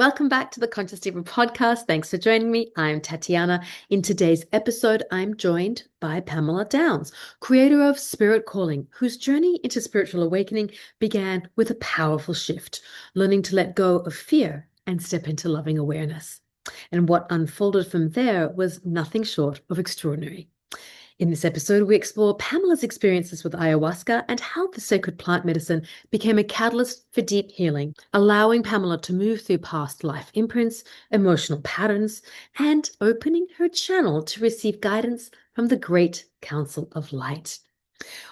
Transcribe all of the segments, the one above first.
Welcome back to the Conscious Diva podcast. Thanks for joining me. I'm Tatiana. In today's episode, I'm joined by Pamela Downes, creator of Spirit Calling, whose journey into spiritual awakening began with a powerful shift, learning to let go of fear and step into loving awareness. And what unfolded from there was nothing short of extraordinary. In this episode, we explore Pamela's experiences with ayahuasca and how the sacred plant medicine became a catalyst for deep healing, allowing Pamela to move through past life imprints, emotional patterns, and opening her channel to receive guidance from the Great Council of Light.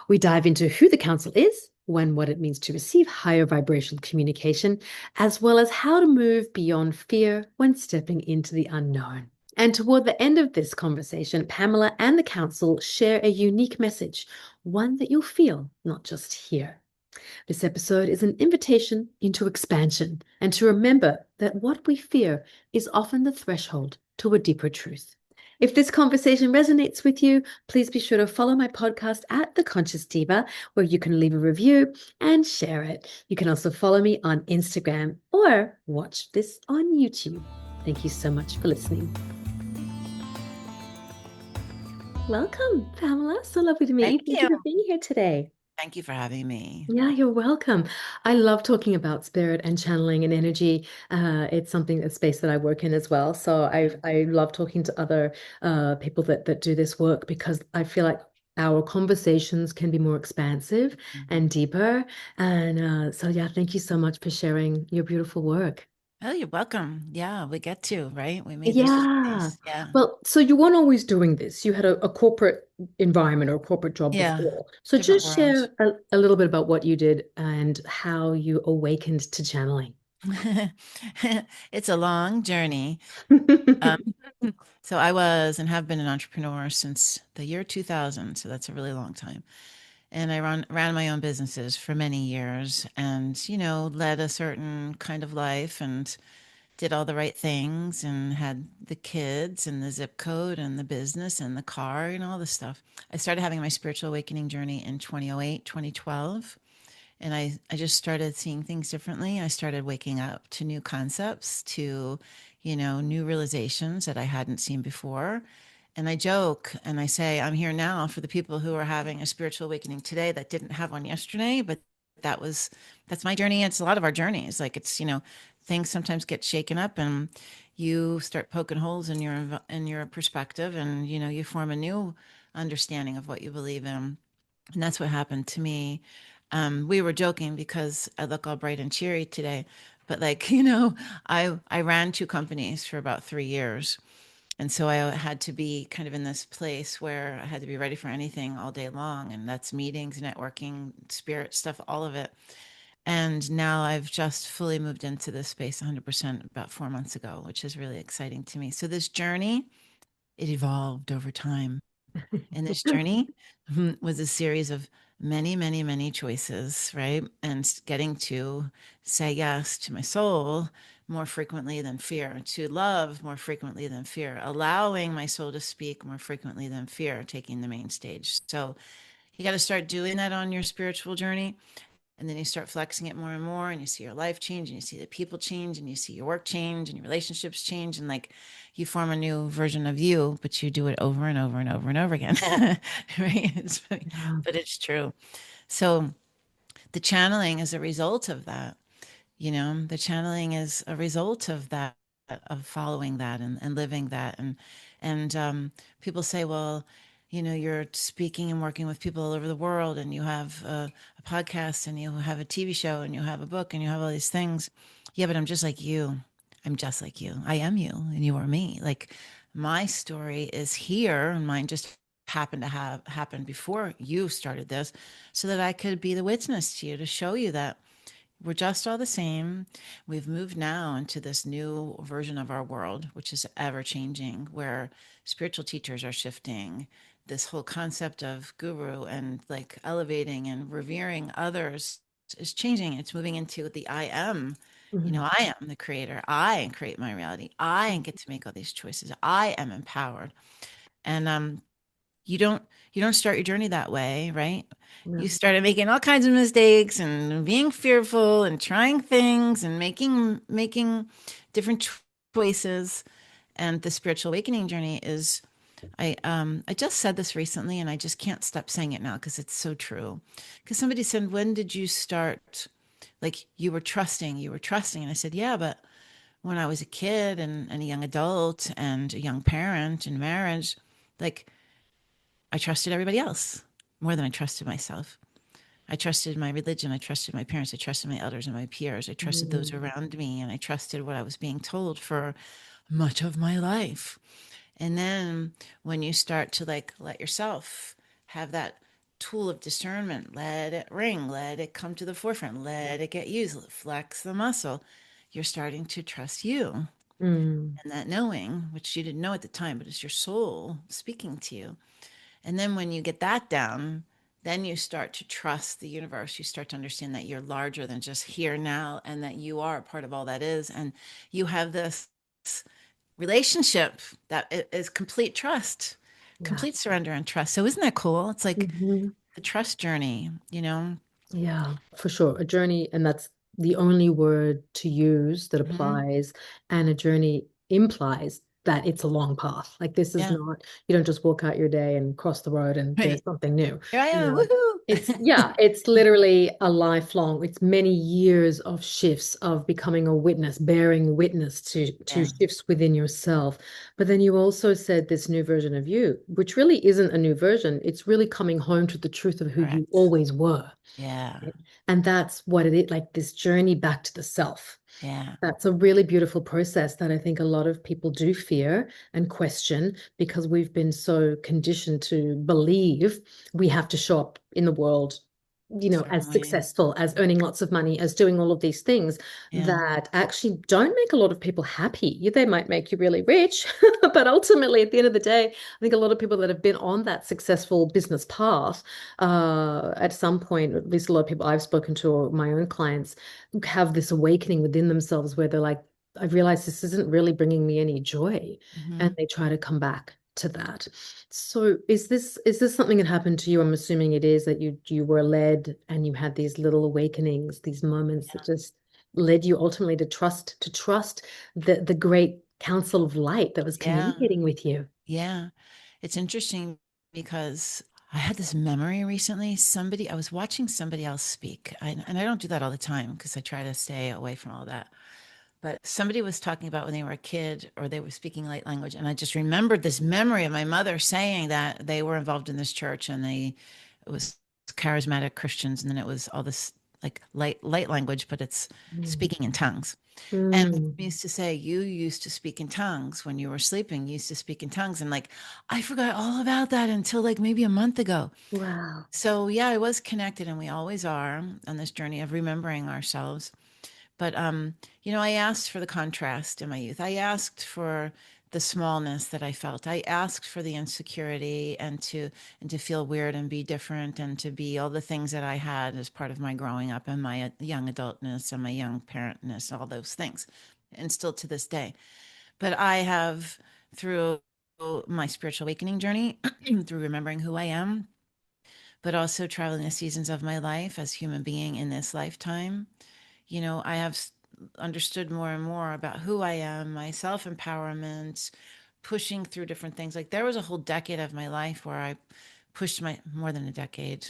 We dive into who the council is, when what it means to receive higher vibrational communication, as well as how to move beyond fear when stepping into the unknown. And toward the end of this conversation, Pamela and the council share a unique message, one that you'll feel, not just hear. This episode is an invitation into expansion and to remember that what we fear is often the threshold to a deeper truth. If this conversation resonates with you, please be sure to follow my podcast at The Conscious Diva, where you can leave a review and share it. You can also follow me on Instagram or watch this on YouTube. Thank you so much for listening. Welcome, Pamela. So lovely to meet you. Thank you for being here today. Thank you for having me. Yeah, you're welcome. I love talking about spirit and channeling and energy. It's something, a space that I work in as well. So I love talking to other people that do this work because I feel like our conversations can be more expansive and deeper. And so, yeah, thank you so much for sharing your beautiful work. Oh, you're welcome. Yeah, we get to, right? We made this a Yeah. space. Yeah. Well, so you weren't always doing this. You had a corporate environment or a corporate job Yeah. before. So Different just worlds. share a little bit about what you did and how you awakened to channeling. It's a long journey. Um, so I was and have been an entrepreneur since the year 2000. So that's a really long time. And I ran my own businesses for many years and, led a certain kind of life and did all the right things and had the kids and the zip code and the business and the car and all this stuff. I started having my spiritual awakening journey in 2008, 2012. And I just started seeing things differently. I started waking up to new concepts, to, new realizations that I hadn't seen before. And I joke and I say, I'm here now for the people who are having a spiritual awakening today that didn't have one yesterday, but that was, that's my journey. It's a lot of our journeys. Like it's, things sometimes get shaken up and you start poking holes in your perspective and, you form a new understanding of what you believe in. And that's what happened to me. We were joking because I look all bright and cheery today, but like, I ran two companies for about 3 years. And so I had to be kind of in this place where I had to be ready for anything all day long. And that's meetings, networking, spirit stuff, all of it. And now I've just fully moved into this space 100% about 4 months ago, which is really exciting to me. So this journey, it evolved over time. And this journey was a series of many, many, many choices, right? And getting to say yes to my soul more frequently than fear, to love more frequently than fear, allowing my soul to speak more frequently than fear, taking the main stage. So you got to start doing that on your spiritual journey. And then you start flexing it more and more, and you see your life change, and you see the people change, and you see your work change, and your relationships change, and like you form a new version of you, but you do it over and over and over and over again, right? It's funny, Yeah. but it's true. So the channeling is a result of that. The channeling is a result of that, of following that and living that. And people say, well, you're speaking and working with people all over the world, and you have a podcast, and you have a TV show, and you have a book, and you have all these things. Yeah, but I'm just like you. I'm just like you. I am you, and you are me. Like my story is here, and mine just happened to have happened before you started this, so that I could be the witness to you to show you that we're just all the same. We've moved now into this new version of our world, which is ever changing, where spiritual teachers are shifting. This whole concept of guru and like elevating and revering others is changing. It's moving into the I am. Mhm. I am the creator. I create my reality. I get to make all these choices. I am empowered. And you don't you don't start your journey that way, right? You No. started making all kinds of mistakes and being fearful and trying things and making different choices. And the spiritual awakening journey is, I just said this recently and I just can't stop saying it now because it's so true. Because somebody said, when did you start? Like you were trusting. And I said, yeah, but when I was a kid and a young adult and a young parent in marriage, like I trusted everybody else more than I trusted myself. I trusted my religion. I trusted my parents. I trusted my elders and my peers. I trusted those Mm, around me. And I trusted what I was being told for much of my life. And then when you start to like let yourself have that tool of discernment, let it ring, let it come to the forefront, let it get used, flex the muscle, you're starting to trust you mm, and that knowing, which you didn't know at the time, but it's your soul speaking to you. And then when you get that down, then you start to trust the universe. You start to understand that you're larger than just here now and that you are a part of all that is. And you have this relationship that is complete trust, yeah. complete surrender and trust. So isn't that cool? It's like Mhm. the trust journey, you know? Yeah, for sure. A journey, and that's the only word to use that Hmm. applies. And a journey implies that it's a long path. Like this is Yeah. not, you don't just walk out your day and cross the road and there's Right. something new. Here I You am. know, it's, Woohoo. yeah, it's literally a lifelong, it's many years of shifts of becoming a witness, bearing witness to Yeah. shifts within yourself. But then you also said this new version of you, which really isn't a new version. It's really coming home to the truth of who you Correct. always were. Yeah. Right? And that's what it is, like this journey back to the self. Yeah. That's a really beautiful process that I think a lot of people do fear and question because we've been so conditioned to believe we have to show up in the world, Certain as way. successful, as earning lots of money, as doing all of these things Yeah. that actually don't make a lot of people happy. They might make you really rich, but ultimately, at the end of the day, I think a lot of people that have been on that successful business path, at some point, at least a lot of people I've spoken to, or my own clients, have this awakening within themselves where they're like, I realize this isn't really bringing me any joy. And Hmm. they try to come back to that. So is this something that happened to you? I'm assuming it is that you were led and you had these little awakenings, these moments that just led you ultimately to trust the great council of light that was Yeah. communicating with you. Yeah. It's interesting because I had this memory recently. I was watching somebody else speak. And I don't do that all the time because I try to stay away from all that. But somebody was talking about when they were a kid or they were speaking light language. And I just remembered this memory of my mother saying that they were involved in this church and it was charismatic Christians. And then it was all this like light language, but it's Mm. speaking in tongues. And Mm. we used to say, you used to speak in tongues when you were sleeping, you used to speak in tongues. And like, I forgot all about that until like maybe a month ago. Wow. So yeah, I was connected and we always are on this journey of remembering ourselves. But I asked for the contrast in my youth. I asked for the smallness that I felt. I asked for the insecurity and to feel weird and be different and to be all the things that I had as part of my growing up and my young adultness and my young parentness, all those things, and still to this day. But I have through my spiritual awakening journey, through remembering who I am, but also traveling the seasons of my life as human being in this lifetime, I have understood more and more about who I am, my self empowerment, pushing through different things. Like there was a whole decade of my life where I pushed more than a decade.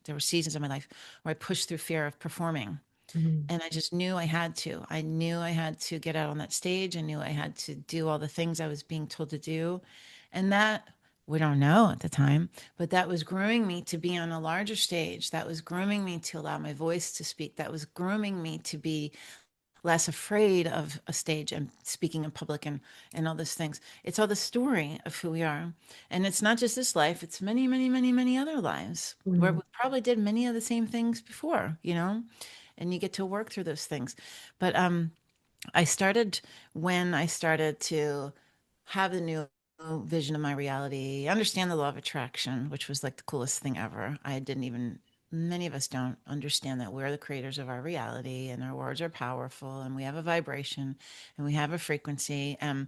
There were seasons of my life where I pushed through fear of performing. Mm. And I just knew I had to. I knew I had to get out on that stage. I knew I had to do all the things I was being told to do. And that, we don't know at the time, but that was grooming me to be on a larger stage. That was grooming me to allow my voice to speak. That was grooming me to be less afraid of a stage and speaking in public and all those things. It's all the story of who we are. And it's not just this life, it's many, many, many, many other lives where Mm. we probably did many of the same things before, and you get to work through those things. But I started when I started to have the new vision of my reality, understand the law of attraction, which was like the coolest thing ever. I didn't even, many of us don't understand that we're the creators of our reality and our words are powerful and we have a vibration and we have a frequency. And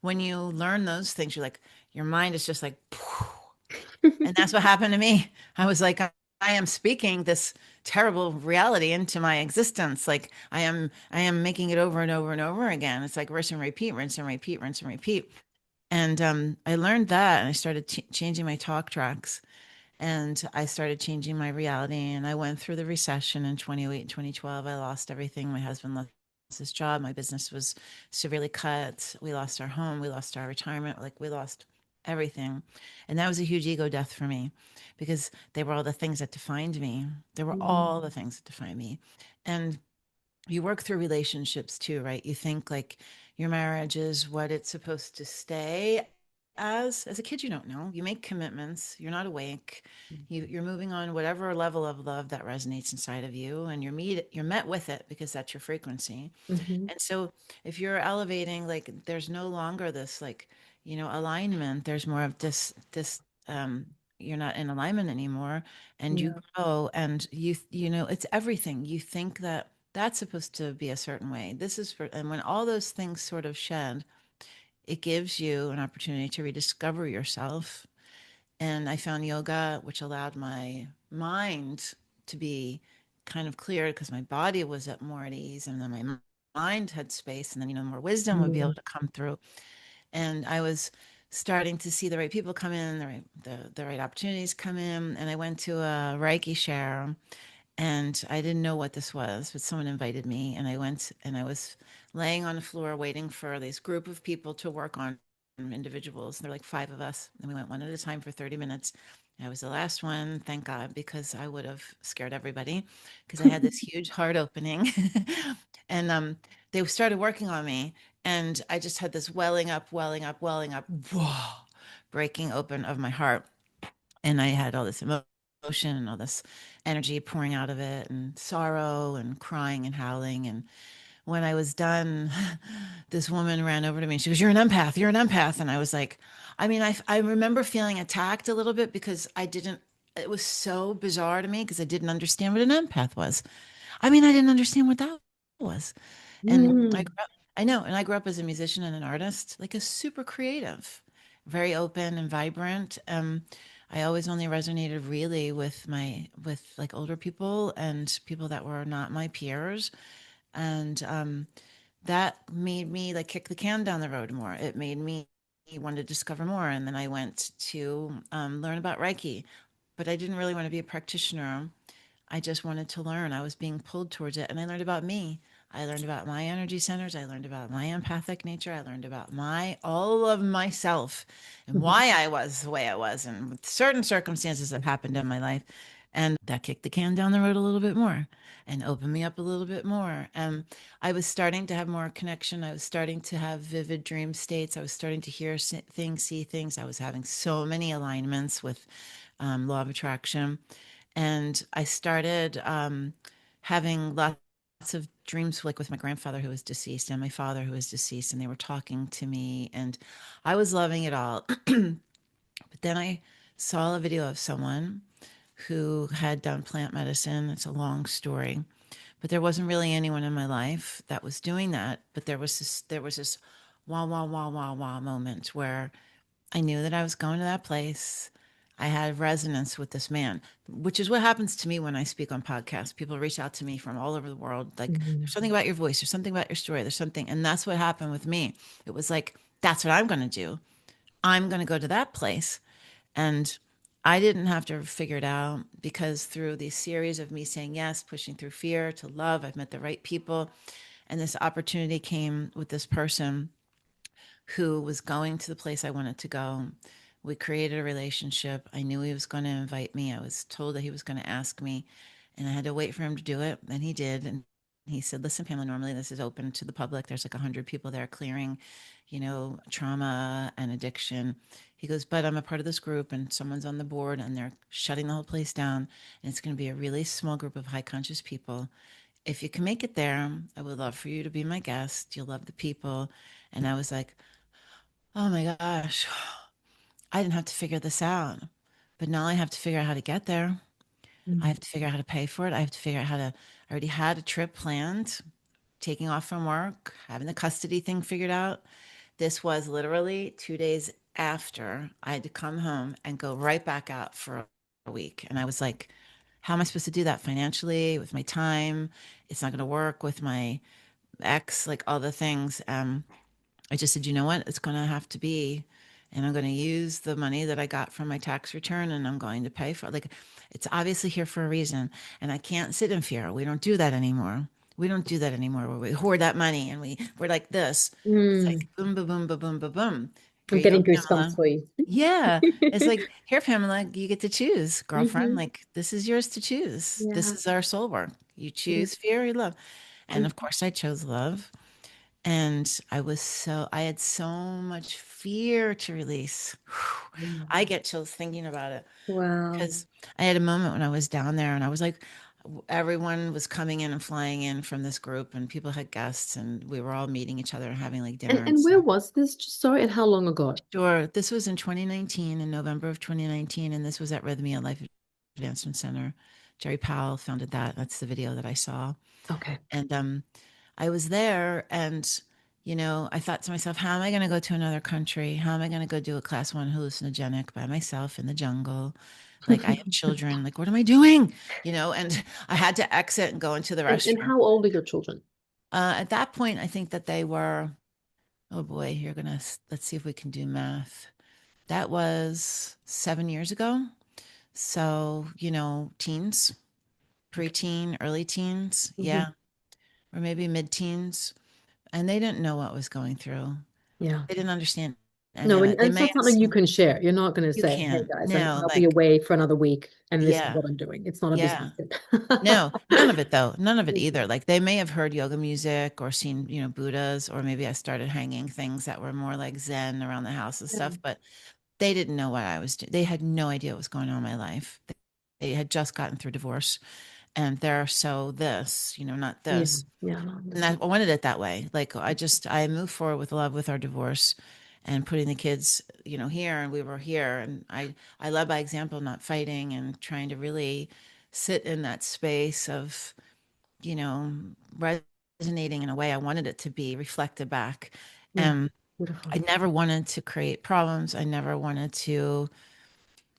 when you learn those things, you're like, your mind is just like, and that's what happened to me. I was like, I am speaking this terrible reality into my existence. Like I am making it over and over and over again. It's like rinse and repeat, rinse and repeat, rinse and repeat. And I learned that, and I started changing my talk tracks, and I started changing my reality. And I went through the recession in 2008 and 2012. I lost everything. My husband lost his job. My business was severely cut. We lost our home. We lost our retirement. Like we lost everything. And that was a huge ego death for me because they were all the things that defined me. They were Mhm. all the things that defined me. And you work through relationships too, right? You think like your marriage is what it's supposed to stay as. As a kid, you don't know. You make commitments. You're not awake. You're moving on whatever level of love that resonates inside of you, and you're met with it because that's your frequency. Mhm. And so if you're elevating, like there's no longer this like, alignment. There's more of this you're not in alignment anymore, and you Yeah. grow, and it's everything. You think that that's supposed to be a certain way. This is for, and when all those things sort of shed, it gives you an opportunity to rediscover yourself. And I found yoga, which allowed my mind to be kind of cleared because my body was at more at ease, and then my mind had space, and then more wisdom would be able Mm. to come through. And I was starting to see the right people come in, the right opportunities come in. And I went to a Reiki share, and I didn't know what this was, but someone invited me, and I went, and I was laying on the floor waiting for this group of people to work on individuals. There were like five of us, and we went one at a time for 30 minutes. I was the last one, thank God, because I would have scared everybody because I had this huge heart opening. And they started working on me, and I just had this welling up, welling up, welling up, whoa, breaking open of my heart. And I had all this emotion and all this energy pouring out of it, and sorrow and crying and howling. And when I was done, this woman ran over to me. She goes, "You're an empath. You're an empath." And I was like, I mean, I remember feeling attacked a little bit because it was so bizarre to me because I didn't understand what an empath was. I mean, I didn't understand what that was. And Mm. I know, and I grew up as a musician and an artist, like a super creative, very open and vibrant. I always only resonated really with like older people and people that were not my peers. And that made me like kick the can down the road more. It made me want to discover more. And then I went to learn about Reiki, but I didn't really want to be a practitioner. I just wanted to learn. I was being pulled towards it, and I learned about me. I learned about my energy centers. I learned about my empathic nature. I learned about my all of myself and why I was the way I was, and with certain circumstances that happened in my life. And that kicked the can down the road a little bit more and opened me up a little bit more. And I was starting to have more connection. I was starting to have vivid dream states. I was starting to hear things, see things. I was having so many alignments with law of attraction. And I started having lots of dreams, like with my grandfather who was deceased and my father who was deceased, and they were talking to me, and I was loving it all. But then I saw a video of someone who had done plant medicine. It's a long story, but there wasn't really anyone in my life that was doing that. But there was this wah wah wah wah wah moment where I knew that I was going to that place. I had resonance with this man, which is what happens to me when I speak on podcasts. People reach out to me from all over the world. Like, there's Mhm. something about your voice, there's something about your story, there's something. And that's what happened with me. It was like, that's what I'm going to do. I'm going to go to that place. And I didn't have to figure it out because through these series of me saying yes, pushing through fear to love, I've met the right people. And this opportunity came with this person who was going to the place I wanted to go. We created a relationship. I knew he was going to invite me. I was told that he was going to ask me, and I had to wait for him to do it. And he did. And he said, "Listen, Pamela, normally this is open to the public. There's like 100 people there clearing, trauma and addiction." He goes, "But I'm a part of this group, and someone's on the board, and they're shutting the whole place down. And it's going to be a really small group of high conscious people. If you can make it there, I would love for you to be my guest. You'll love the people." And I was like, oh my gosh, I didn't have to figure this out. But now I have to figure out how to get there. I Mm. have to figure out how to pay for it. I have to figure out how to, I already had a trip planned, taking off from work, having the custody thing figured out. This was literally 2 days after I had to come home and go right back out for a week. And I was like, how am I supposed to do that financially with my time? It's not going to work with my ex, like all the things. I just said, you know what? It's going to have to be. And I'm going to use the money that I got from my tax return and I'm going to pay for it. Like, it's obviously here for a reason. And I can't sit in fear. We don't do that anymore. We don't do that anymore where we hoard that money and we're like this. It's like Mm. boom, boom, boom, boom, boom, boom, boom. Here I'm you go, getting goosebumps Pamela. for you. Yeah. It's like, here, Pamela, you get to choose, girlfriend. Hmm. Like, this is yours to choose. This Yeah. is our soul work. You Yeah. choose fear or love. And Mm. of course, I chose love. And I had so much fear to release. Whew. I get chills thinking about it Wow. because I had a moment when I was down there and I was like, everyone was coming in and flying in from this group and people had guests and we were all meeting each other and having like dinner and And where stuff. was this? Just sorry, and how long ago? Sure. This was in 2019, in November of 2019, and this was at Rhythmia Life Advancement Center. Jerry Powell founded that. That's the video that I saw. Okay. And I was there and, I thought to myself, how am I going to go to another country? How am I going to go do a class one hallucinogenic by myself in the jungle? Like I have children, like, what am I doing? And I had to exit and go into the And restroom. how old are your children? At that point, I think that they were, oh boy, let's see if we can do math. That was 7 years ago. So, teens, preteen, early teens. Hmm. Yeah. Or maybe mid teens. And they didn't know what was going through. Yeah. They didn't understand any No, of and, it. They and it's may not have something you seen, can share. You're not going to you say, "Hey can't. guys, No, I'll be like, away for another week, and this is yeah, what I'm doing." It's not a business yeah. trip. No, none of it though. None of it either. Like they may have heard yoga music or seen, Buddhas, or maybe I started hanging things that were more like Zen around the house and Yeah. stuff, but they didn't know what I was doing. They had no idea what was going on in my life. They had just gotten through divorce and they're so this, not Yeah. this. Yeah. I And understand. I wanted it that way. Like I moved forward with love with our divorce and putting the kids, here and we were here. And I led by example, not fighting and trying to really sit in that space of, you know, resonating in a way I wanted it to be reflected back. Mm. And Beautiful. I never wanted to create problems. I never wanted to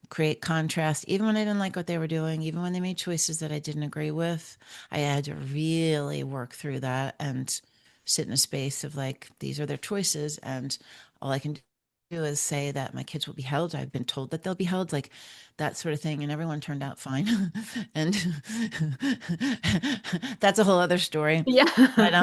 create contrast, even when I didn't like what they were doing, even when they made choices that I didn't agree with. I had to really work through that and sit in a space of like, these are their choices. And all I can do is say that my kids will be held. I've been told that they'll be held, like that sort of thing. And everyone turned out fine. And that's a whole other story. Yeah. But I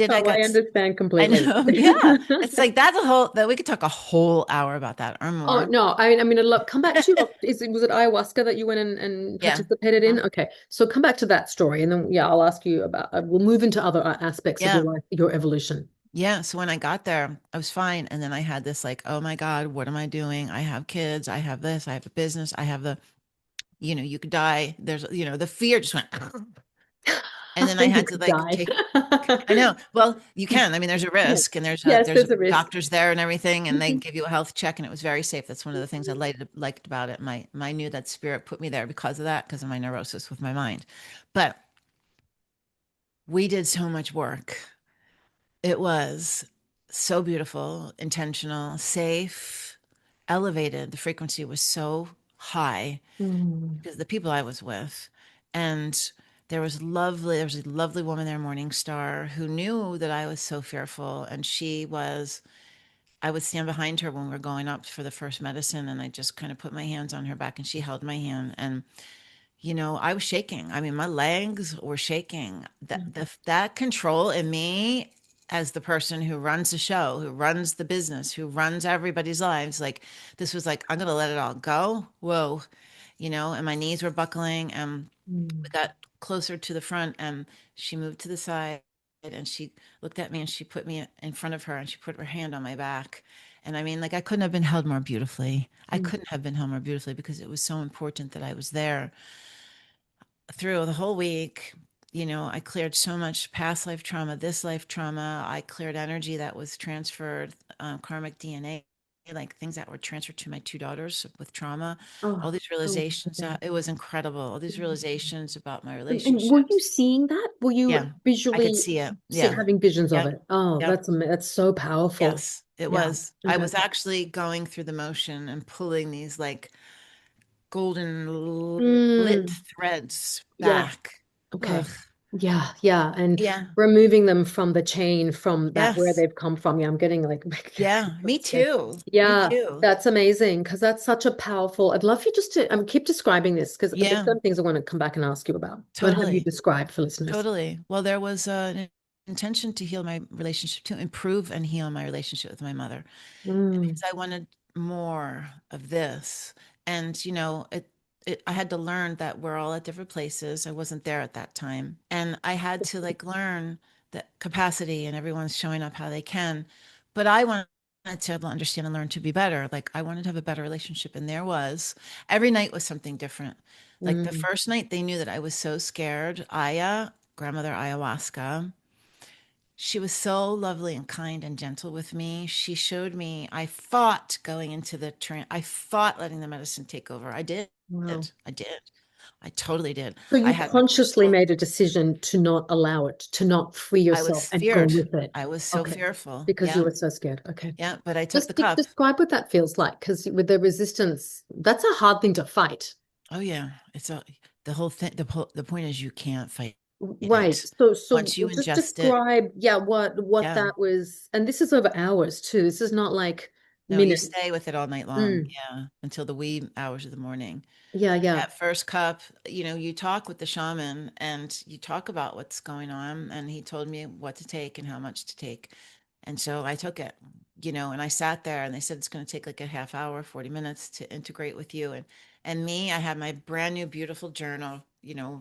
Oh, I got, understand I completely. know. Yeah. It's like, that's a whole, that we could talk a whole hour about that or Oh more. no, I love come back to was it ayahuasca that you went and Yeah. participated in? Mhm. Okay, so come back to that story, and then yeah, I'll ask you about. We'll move into other aspects of your Yeah. life, your evolution. Yeah. So when I got there, I was fine. And then I had this like, oh my God, what am I doing? I have kids. I have this. I have a business. I have you could die. There's, the fear just went. And then I You had to could like die. take, I know. Well, you can. I mean, there's a Yes, risk and yes, there's there's a risk. doctors there and everything, and they Mhm. give you a health check and it was very safe. That's one of the things I liked about it. My knew that spirit put me there because of that, because of my neurosis with my mind. But we did so much work. It was so beautiful, intentional, safe, elevated. The frequency was so high Mm, because the people I was with. And there was a lovely woman there, Morning Star, who knew that I was so fearful. And I would stand behind her when we were going up for the first medicine. And I just kind of put my hands on her back and she held my hand. And I was shaking. I mean, my legs were shaking. mm, That control in me as the person who runs the show, who runs the business, who runs everybody's lives, like this was like, I'm gonna let it all go. Whoa. And my knees were buckling and we mm, got closer to the front and she moved to the side and she looked at me and she put me in front of her and she put her hand on my back. And I mean, like I couldn't have been held more beautifully. I mm, couldn't have been held more beautifully because it was so important that I was there through the whole week. I cleared so much past life trauma, this life trauma. I cleared energy that was transferred, karmic DNA, like things that were transferred to my two daughters with trauma. oh, All these so realizations, yeah. it was incredible. All these realizations about my And were you relationships. seeing that? Were you Yeah, I could visually see it. Yeah. having visions of Yep. it? Oh, Yep. that's so powerful. Yes, it Yeah. was. I Okay. was actually going through the motion and pulling these like golden lit Mm, threads yeah. back. Ugh. Okay. Yeah, yeah. And Yeah. removing them from the chain from that where Yes. they've come from. Yeah, I'm getting like Yeah. Me scared. too. Me Yeah, too. that's amazing because that's such a powerful. I'd love you just to keep describing this because there's Yeah. some things I want to come back and ask you about. But have you Totally. described for listeners? Totally. Well, there was an intention to heal my relationship, to improve and heal my relationship with my mother. Mm, Because I wanted more of this. And, I had to learn that we're all at different places. I wasn't there at that time. And I had to like learn that capacity and everyone's showing up how they can. But I wanted to understand and learn to be better. Like I wanted to have a better relationship. And there was every night was something different. Like the mm, first night they knew that I was so scared. Grandmother Ayahuasca, she was so lovely and kind and gentle with me. She showed me, I fought going into the trance. I fought letting the medicine take over. I did. wow. I did. I totally did. So I you had my consciously crystal. made a decision to not allow it, to not free I was yourself and go feared. with it. I was so Okay. fearful. Because you Yeah. were so scared. Okay. Yeah. But I took Just the cup. describe what that feels like because with the resistance, that's a hard thing to fight. Oh, yeah. The whole thing. The point is you can't fight Right. it. So Once you just ingest it. describe, yeah, what Yeah. that was. And this is over hours too. This is not like No, you minutes. stay with it all night long. Mm. Yeah. Until the wee hours of the morning. Yeah, yeah. That first cup, you talk with the shaman and you talk about what's going on. And he told me what to take and how much to take. And so I took it, and I sat there and they said it's going to take like a half hour, 40 minutes to integrate with you. And me, I had my brand new beautiful journal,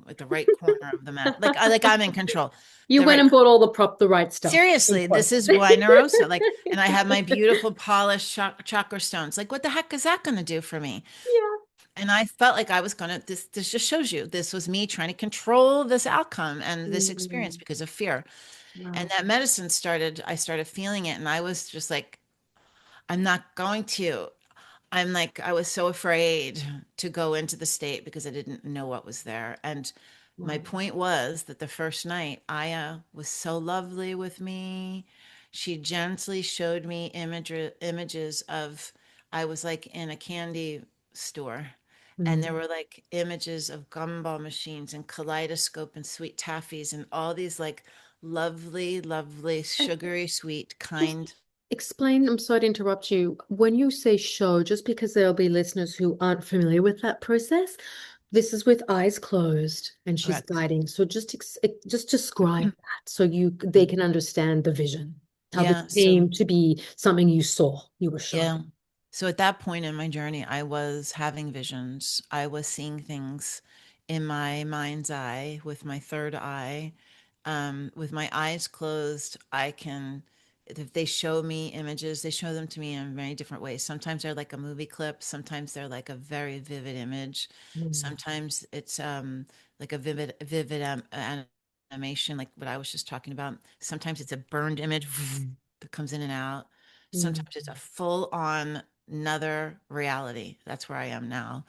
at the right corner of the mat. Like I'm in control. You The went right and bought all the right stuff in Seriously, this quotes. is why neurosa, like, and I have my beautiful polished chakra stones. Like, what the heck is that going to do for me? Yeah. And I felt like I was gonna, this just shows you this was me trying to control this outcome and this experience Mm, because of fear. And wow. that I started feeling it and I was just like, I'm not going to. I'm like, I was so afraid to go into the state because I didn't know what was there. And my Wow. point was that the first night, Aya was so lovely with me. She gently showed me images of, I was like in a candy store, and there Mm. were like images of gumball machines and kaleidoscope and sweet taffies and all these like lovely, lovely, And sugary, sweet, kind. just explain, I'm sorry to interrupt you. When you say show, just because there'll be listeners who aren't familiar with that process, this is with eyes closed and she's Correct. guiding. So just describe that so they can understand the vision, how this Yeah. So came to be something you saw, you were shown. yeah. So at that point in my journey, I was having visions. I was seeing things in my mind's eye with my third eye. With my eyes closed, if they show me images, they show them to me in many different ways. Sometimes they're like a movie clip. Sometimes they're like a very vivid image. Mm, Sometimes it's like a vivid animation, like what I was just talking about. Sometimes it's a burned image that comes in and out. mm, Sometimes it's a full on another reality. That's where I am now.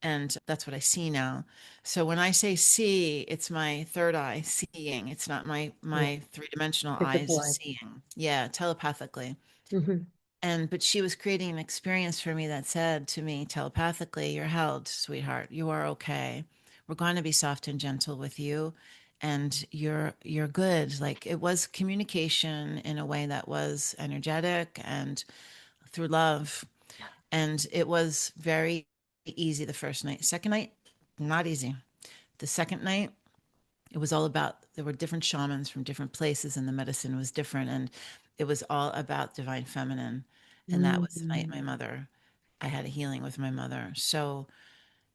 And that's what I see now. So when I say see, it's my third eye seeing. It's not my yeah, my three-dimensional eyes physical eye. seeing. Yeah, telepathically. Hmm. But she was creating an experience for me that said to me telepathically, "You're held, sweetheart. You are okay. We're going to be soft and gentle with you, and you're good." Like it was communication in a way that was energetic and through love. And it was very easy the first night. Second night, not easy. The second night, it was all about, there were different shamans from different places, and the medicine was different. And it was all about divine feminine. And that was the night Mm, I had a healing with my mother. So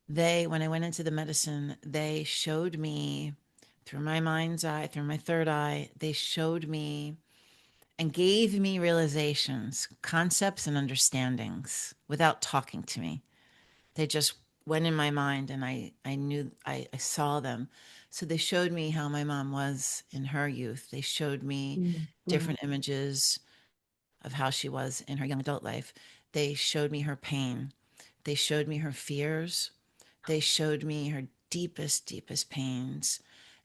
when I went into the medicine, they showed me through my mind's eye, through my third eye, they showed me and gave me realizations, concepts, and understandings without talking to me. They just went in my mind and I knew I saw them. So they showed me how my mom was in her youth. They showed me mm, wow. different images of how she was in her young adult life. They showed me her pain. They showed me her fears. They showed me her deepest, deepest pains.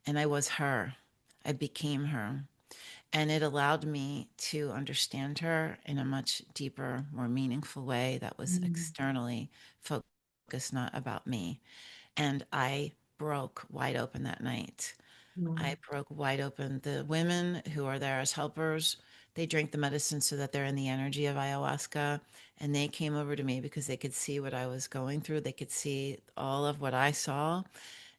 And I was her. I became her. And it allowed me to understand her in a much deeper, more meaningful way that was Mm, externally focused focus, not about me. And I broke wide open that night. I Mm. broke wide open. The women who are there as helpers, they drink the medicine so that they're in the energy of ayahuasca. And they came over to me because they could see what I was going through. They could see all of what I saw.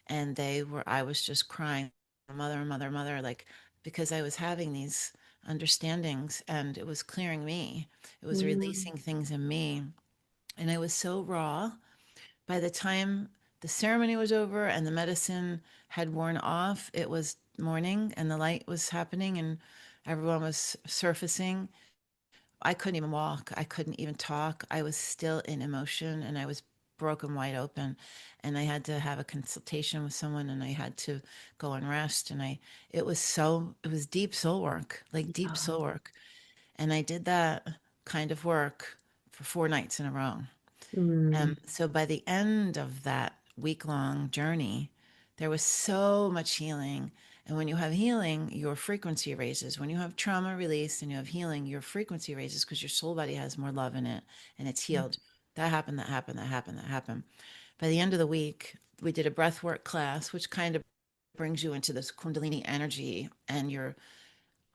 And I was just crying, mother, mother, mother, like, because I was having these understandings and it was clearing me. It was Mm. releasing things in me. And I was so raw. By the time the ceremony was over and the medicine had worn off, it was morning and the light was happening and everyone was surfacing. I couldn't even walk. I couldn't even talk. I was still in emotion and I was broken wide open. And I had to have a consultation with someone and I had to go and rest. It was deep soul work, like deep Yeah. soul work. And I did that kind of work for 4 nights in a row. Mm. So by the end of that week long journey, there was so much healing. And when you have healing, your frequency raises. When you have trauma release and you have healing, your frequency raises because your soul body has more love in it and it's healed. That happened, that happened, that happened, that happened. By the end of the week, we did a breath work class, which kind of brings you into this Kundalini energy and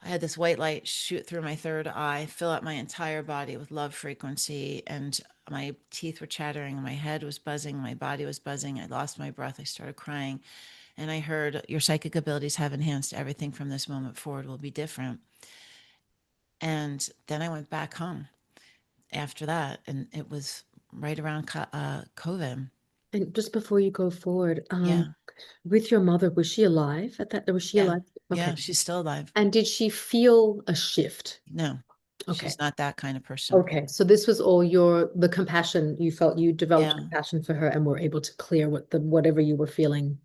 I had this white light shoot through my third eye, fill up my entire body with love frequency, and my teeth were chattering, my head was buzzing, my body was buzzing. I lost my breath. I started crying, and I heard, "Your psychic abilities have enhanced. Everything from this moment forward will be different." And then I went back home after that, and it was right around COVID. And just before you go forward, Yeah, with your mother, was she alive at that? Was she yeah, alive? yeah. Okay. She's still alive. And did she feel a shift? No, Okay. she's not that kind of person. Okay. So this was all the compassion you felt, you developed Yeah, compassion for her and were able to clear whatever you were feeling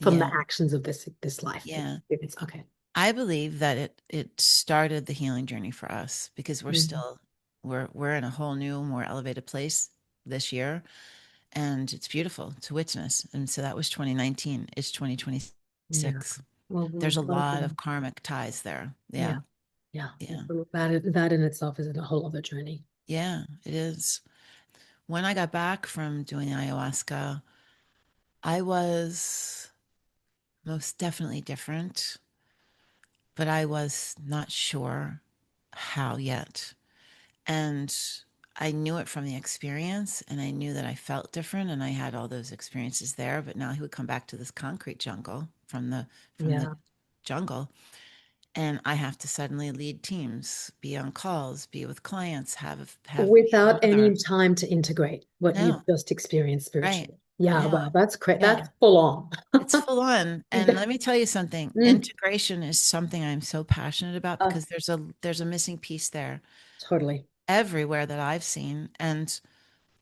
from the yeah, actions of this life, this yeah. experience. Okay. I believe that it started the healing journey for us because Mhm. we're in a whole new, more elevated place this year, and it's beautiful to witness. And so that was 2019. It's Yeah. 2026. Well, we're There's a both, lot of karmic ties there. yeah. Yeah, Yeah. yeah, That in itself is a whole other journey. yeah. It is. When I got back from doing ayahuasca, I was most definitely different, but I was not sure how yet. And I knew it from the experience and I knew that I felt different and I had all those experiences there. But now he would come back to this concrete jungle from the Yeah. jungle. And I have to suddenly lead teams, be on calls, be with clients, be a Without any mother. time to integrate what you've No, just experienced right. spiritually. Yeah, No, wow, that's great. yeah. That's full on. It's full on. And let me tell you something. Mm, Integration is something I'm so passionate about uh, because there's a missing piece there totally. everywhere that I've seen. And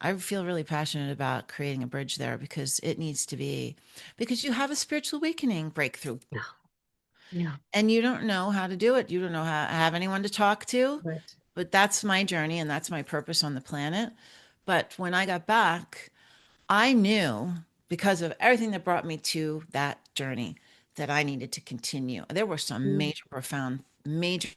I feel really passionate about creating a bridge there because it needs to be, because you have a spiritual awakening breakthrough Yeah. Yeah. and you don't know how to do it. You don't know how to have anyone to talk to. Right. But that's my journey and that's my purpose on the planet. But when I got back, I knew because of everything that brought me to that journey that I needed to continue. There were some Mm, major, profound, major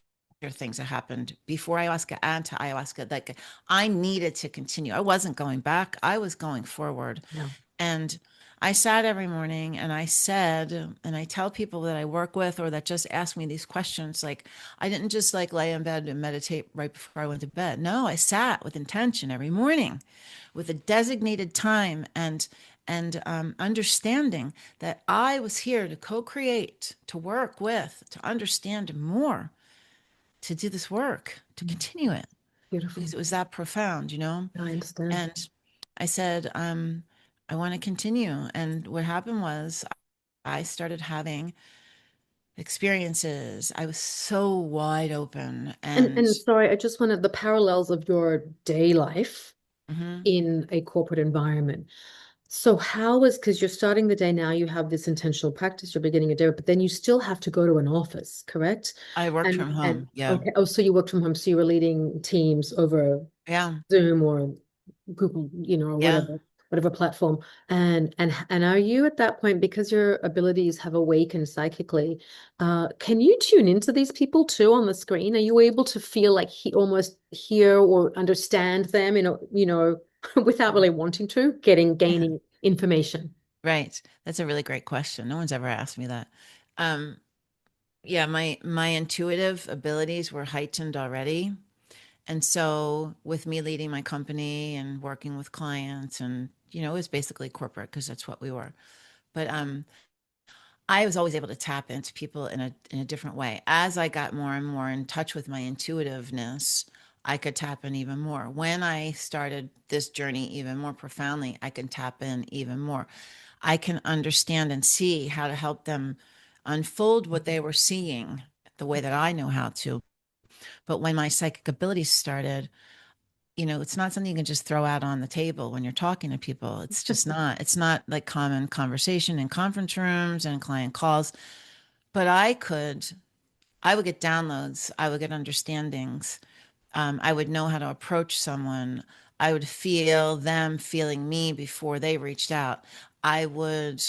things that happened before ayahuasca and to ayahuasca. Like I needed to continue. I wasn't going back, I was going forward. yeah. And I sat every morning and I said, and I tell people that I work with or that just ask me these questions, like I didn't just like lay in bed and meditate right before I went to bed. No, I sat with intention every morning with a designated time and understanding that I was here to co-create, to work with, to understand more, to do this work, to Mm, continue it beautiful. because it was that profound, you know? I understand. And I said, I want to continue. And what happened was I started having experiences. I was so wide open and And sorry, I just wanted the parallels of your day life mhm, in a corporate environment. So how is, because you're starting the day now, you have this intentional practice, you're beginning a day, but then you still have to go to an office, correct? I worked from And home. Yeah. okay, oh, so you work from home, so you were leading teams over Yeah. Zoom or Google, or Yeah. whatever platform. And are you at that point, because your abilities have awakened psychically, can you tune into these people too on the screen? Are you able to feel like he almost hear or understand them, without really wanting to, gaining information. Right. That's a really great question. No one's ever asked me that. Um, yeah, my intuitive abilities were heightened already. And so with me leading my company and working with clients and it was basically corporate because that's what we were. But I was always able to tap into people in a different way. As I got more and more in touch with my intuitiveness, I could tap in even more. When I started this journey even more profoundly, I can tap in even more. I can understand and see how to help them unfold what they were seeing the way that I know how to. But when my psychic abilities started, it's not something you can just throw out on the table when you're talking to people. It's just not. It's not like common conversation in conference rooms and client calls. But I would get downloads, I would get understandings. I would know how to approach someone. I would feel them feeling me before they reached out. I would,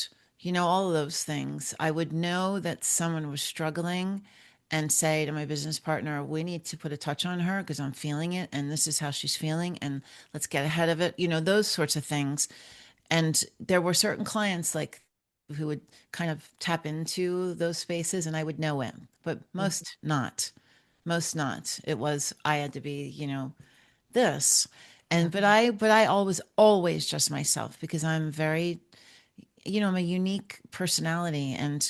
all of those things. I would know that someone was struggling and say to my business partner, we need to put a touch on her because I'm feeling it. And this is how she's feeling. And let's get ahead of it. Those sorts of things. And there were certain clients like who would kind of tap into those spaces and I would know it, but most not. It was, I had to be, this. Yeah. And but I always just myself because I'm very, I'm a unique personality and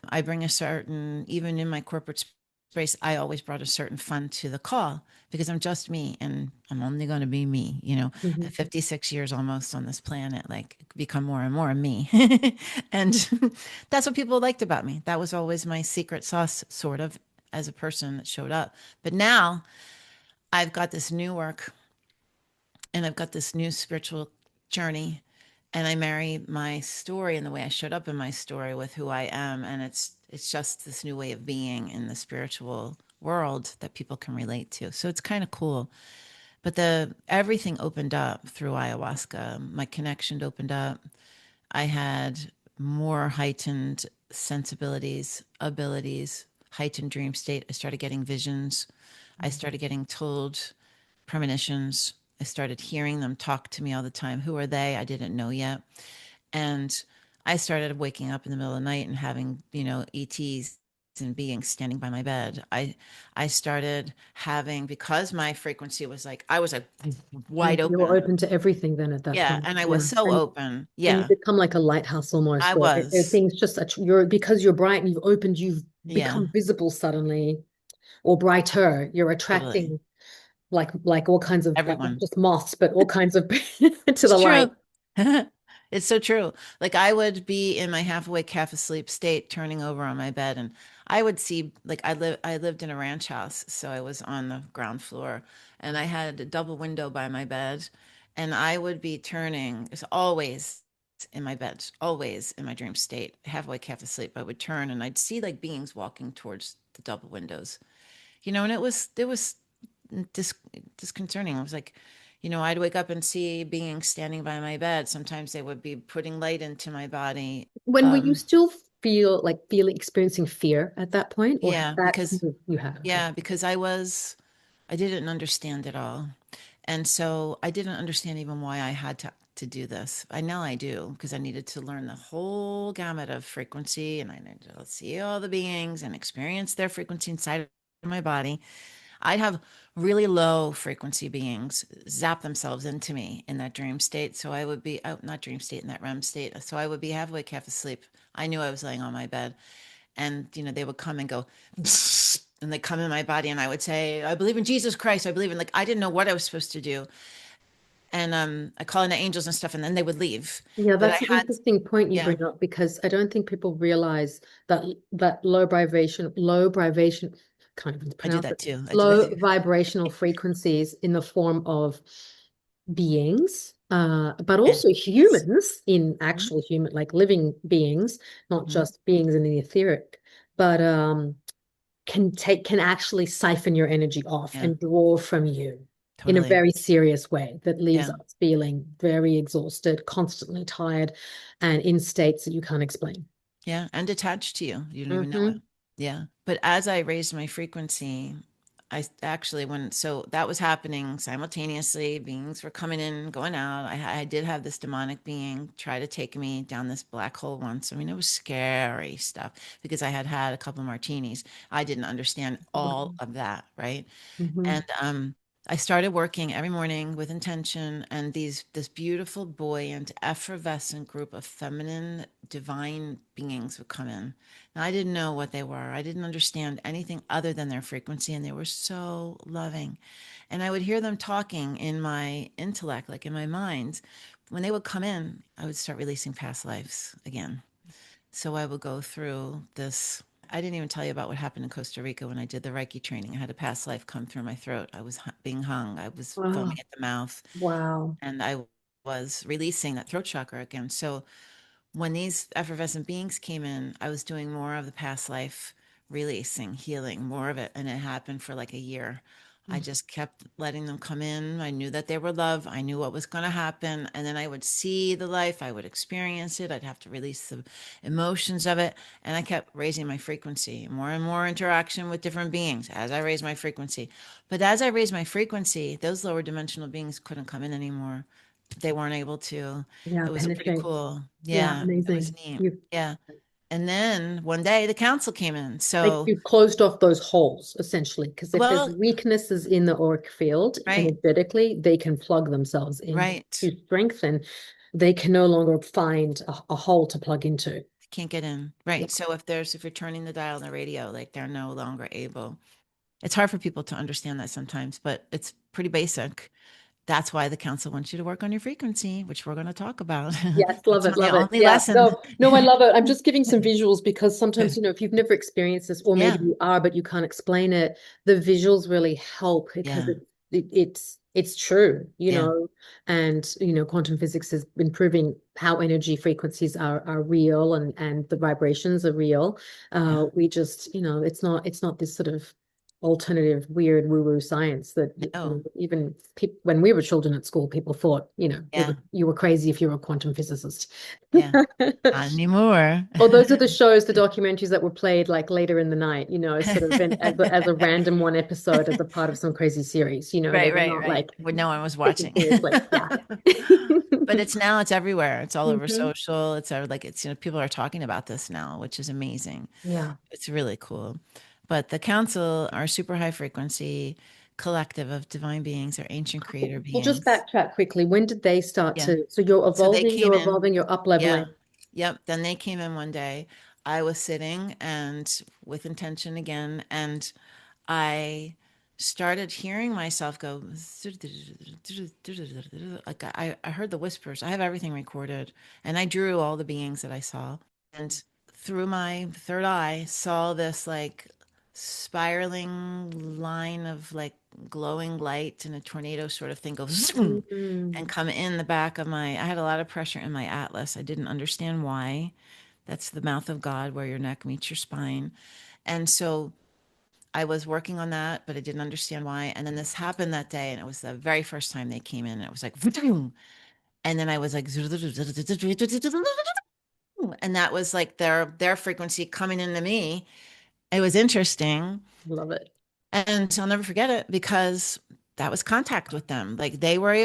I bring a certain, even in my corporate space, I always brought a certain fun to the call because I'm just me and I'm only going to be me, Mhm. at 56 years almost on this planet, like become more and more me. And that's what people liked about me. That was always my secret sauce, sort of, as a person that showed up. But now I've got this new work and I've got this new spiritual journey and I marry my story and the way I showed up in my story with who I am and it's just this new way of being in the spiritual world that people can relate to. So it's kind of cool. But the everything opened up through ayahuasca. My connection opened up. I had more heightened sensibilities, abilities, heightened dream state. I started getting visions. I started getting told premonitions. I started hearing them talk to me all the time. Who are they? I didn't know yet. And I started waking up in the middle of the night and having, ETs and beings standing by my bed. I started having, because my frequency was like, I was like wide You were open. open to everything then at that Yeah. point. And I Yeah. was so open. And you Yeah. become like a lighthouse almost, I where was. things just you're because you're bright and you've opened, you've Yeah. become visible suddenly, or brighter. You're Totally. attracting like all kinds of like not Everyone. just moths, but all kinds of to It's the light. true. It's so true. Like I would be in my half awake, half asleep state, turning over on my bed, and I would see like I lived in a ranch house, so I was on the ground floor, and I had a double window by my bed, and I would be turning. It's always in my bed, always in my dream state, half awake, half asleep. I would turn, and I'd see like beings walking towards the double windows, and it was dis- disconcerting. It was like, I'd wake up and see beings standing by my bed. Sometimes they would be putting light into my body. When were you still feel experiencing fear at that point, or had Yeah, that because you had? Okay. yeah, because I didn't understand it all. And so I didn't understand even why I had to do this. I know I do because I needed to learn the whole gamut of frequency and I needed to see all the beings and experience their frequency inside of my body. I'd have really low frequency beings zap themselves into me in that dream state. So I would be out, not dream state, in that REM state. So I would be half awake, half asleep. I knew I was laying on my bed. And, they would come and go, and they come in my body. And I would say, I believe in Jesus Christ. I believe in, like, I didn't know what I was supposed to do. And I call in the angels and stuff. And then they would leave. Yeah, But I that's an had, interesting point you yeah, bring up because I don't think people realize that low vibration, can't even I do pronounce that it, too. I do that low too. vibrational frequencies in the form of beings, but also Entities. humans in Mhm. actual human, like living beings, not Mhm. just beings in the etheric, but can actually siphon your energy off Yeah, and draw from you in a totally. very serious way that leaves Yeah. us feeling very exhausted, constantly tired, and in states that you can't explain. Yeah. And attached to you. You don't even know it. Hmm. Yeah. But as I raised my frequency, I actually, so that was happening simultaneously. Beings were coming in, going out. I did have this demonic being try to take me down this black hole once. I mean, it was scary stuff because I had had a couple of martinis. I didn't understand all Wow. of that, right? Hmm. And I started working every morning with intention, and this beautiful, buoyant, effervescent group of feminine, divine beings would come in. Now, I didn't know what they were. I didn't understand anything other than their frequency, and they were so loving. And I would hear them talking in my intellect, like in my mind. When they would come in, I would start releasing past lives again. So I would go through this. I didn't even tell you about what happened in Costa Rica when I did the Reiki training. I had a past life come through my throat. I was being hung. I was foaming Oh, at the mouth, wow. and I was releasing that throat chakra again. So when these effervescent beings came in, I was doing more of the past life releasing, healing, more of it. And it happened for like a year. I just kept letting them come in. I knew that they were love. I knew what was going to happen. And then I would see the life, I would experience it. I'd have to release the emotions of it. And I kept raising my frequency, more and more interaction with different beings as I raised my frequency. But as I raised my frequency, those lower dimensional beings couldn't come in anymore. They weren't able to. Yeah, It was a pretty penetrate. cool. Yeah, Yeah, it was amazing. neat. You Yeah. And then one day the council came in. like So, you've closed off those holes essentially, because if there's well, weaknesses in the auric field right, energetically, they can plug themselves in. right. To strengthen, they can no longer find a hole to plug into. Can't get in. Yeah. Right. So if you're turning the dial on the radio, like they're no longer able. It's hard for people to understand that sometimes, but it's pretty basic. That's why the council wants you to work on your frequency, which we're going to talk about. Yes, love That's it, not the love it. only Yeah, lesson. no, no, I love it. I'm just giving some visuals because sometimes, if you've never experienced this, or maybe Yeah. you are, but you can't explain it, the visuals really help because Yeah. it's true, Yeah. and quantum physics has been proving how energy frequencies are real and the vibrations are real. Yeah. We just, it's not this sort of alternative weird woo-woo science that No. even when we were children at school, people thought, Yeah. you were crazy if you were a quantum physicist. Yeah. Not anymore. Or those are the shows, the documentaries that were played like later in the night, sort of as a random one episode as a part of some crazy series. They Right, were right, not right. like When no one was taken watching. seriously. Yeah. But it's now it's everywhere. It's all over Hmm. social. Like it's people are talking about this now, which is amazing. Yeah. It's really cool. But the council are super high frequency collective of divine beings or ancient creator We'll just beings. backtrack quickly. When did they start Yeah. to? So you're So they evolving, came in. you're up Yeah. leveling. Yep. Then they came in one day. I was sitting and with intention again, and I started hearing myself go like I heard the whispers. I have everything recorded, and I drew all the beings that I saw. And through my third eye, saw this like spiraling line of like glowing light and a tornado sort of thing go zoom and Mm. come in the back of my. I had a lot of pressure in my atlas. I didn't understand why. That's the mouth of God where your neck meets your spine. And so I was working on that, but I didn't understand why. And then this happened that day, and it was the very first time they came in. And it was like, and then I was like, and that was like their frequency coming into me. It was interesting. Love it. And I'll never forget it because that was contact with them. Like they were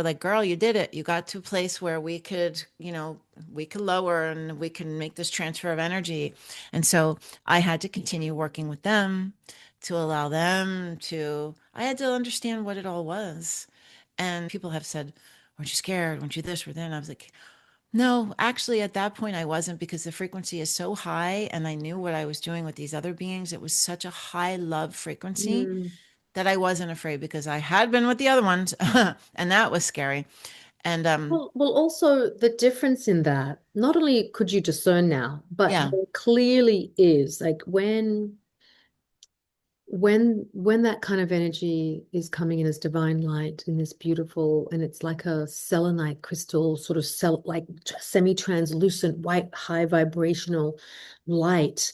like, girl, you did it. You got to a place where we could lower and we can make this transfer of energy. And so I had to continue working with them to allow them to, I had to understand what it all was. And people have said, weren't you scared? Weren't you this or that? And I was like, no, actually, at that point, I wasn't because the frequency is so high and I knew what I was doing with these other beings. It was such a high love frequency Mm. that I wasn't afraid because I had been with the other ones and that was scary. And Well, also the difference in that, not only could you discern now, but yeah, there clearly is like when that kind of energy is coming in as divine light in this beautiful, and it's like a selenite crystal sort of like semi-translucent white high vibrational light,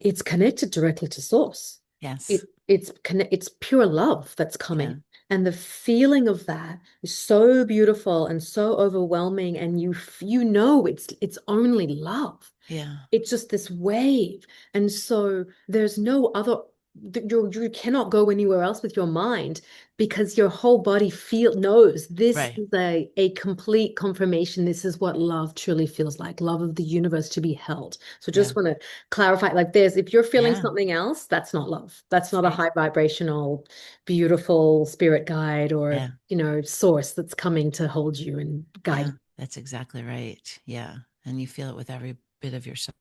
it's connected directly to source. yes, It's pure love that's yeah, coming, and the feeling of that is so beautiful and so overwhelming, and it's only love. yeah, It's just this wave. And so there's no other you cannot go anywhere else with your mind because your whole body knows this Right. is a complete confirmation. This is what love truly feels like, love of the universe to be held. So Yeah. just want to clarify, like there's if you're feeling Yeah. something else, that's not love. That's not a Right. high vibrational, beautiful spirit guide or, Yeah. source that's coming to hold you and guide Yeah. That's exactly right. Yeah. And you feel it with every bit of yourself.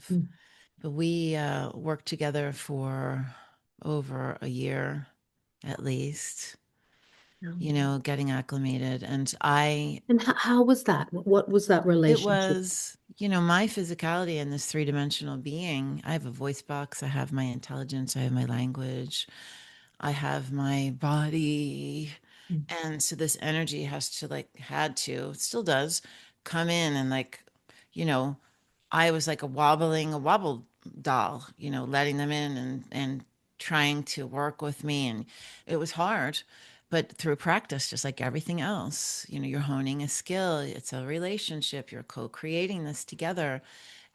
you. But we worked together for over a year at least, Mm. getting acclimated. And I And how was that? What was that It relationship? was, my physicality in this three-dimensional being. I have a voice box, I have my intelligence, I have my language, I have my body. Mm. And so this energy had to, it still does, come in and you know, I was like a wobble doll, letting them in and trying to work with me. And it was hard, but through practice, just like everything else, you're honing a skill. It's a relationship. You're co-creating this together.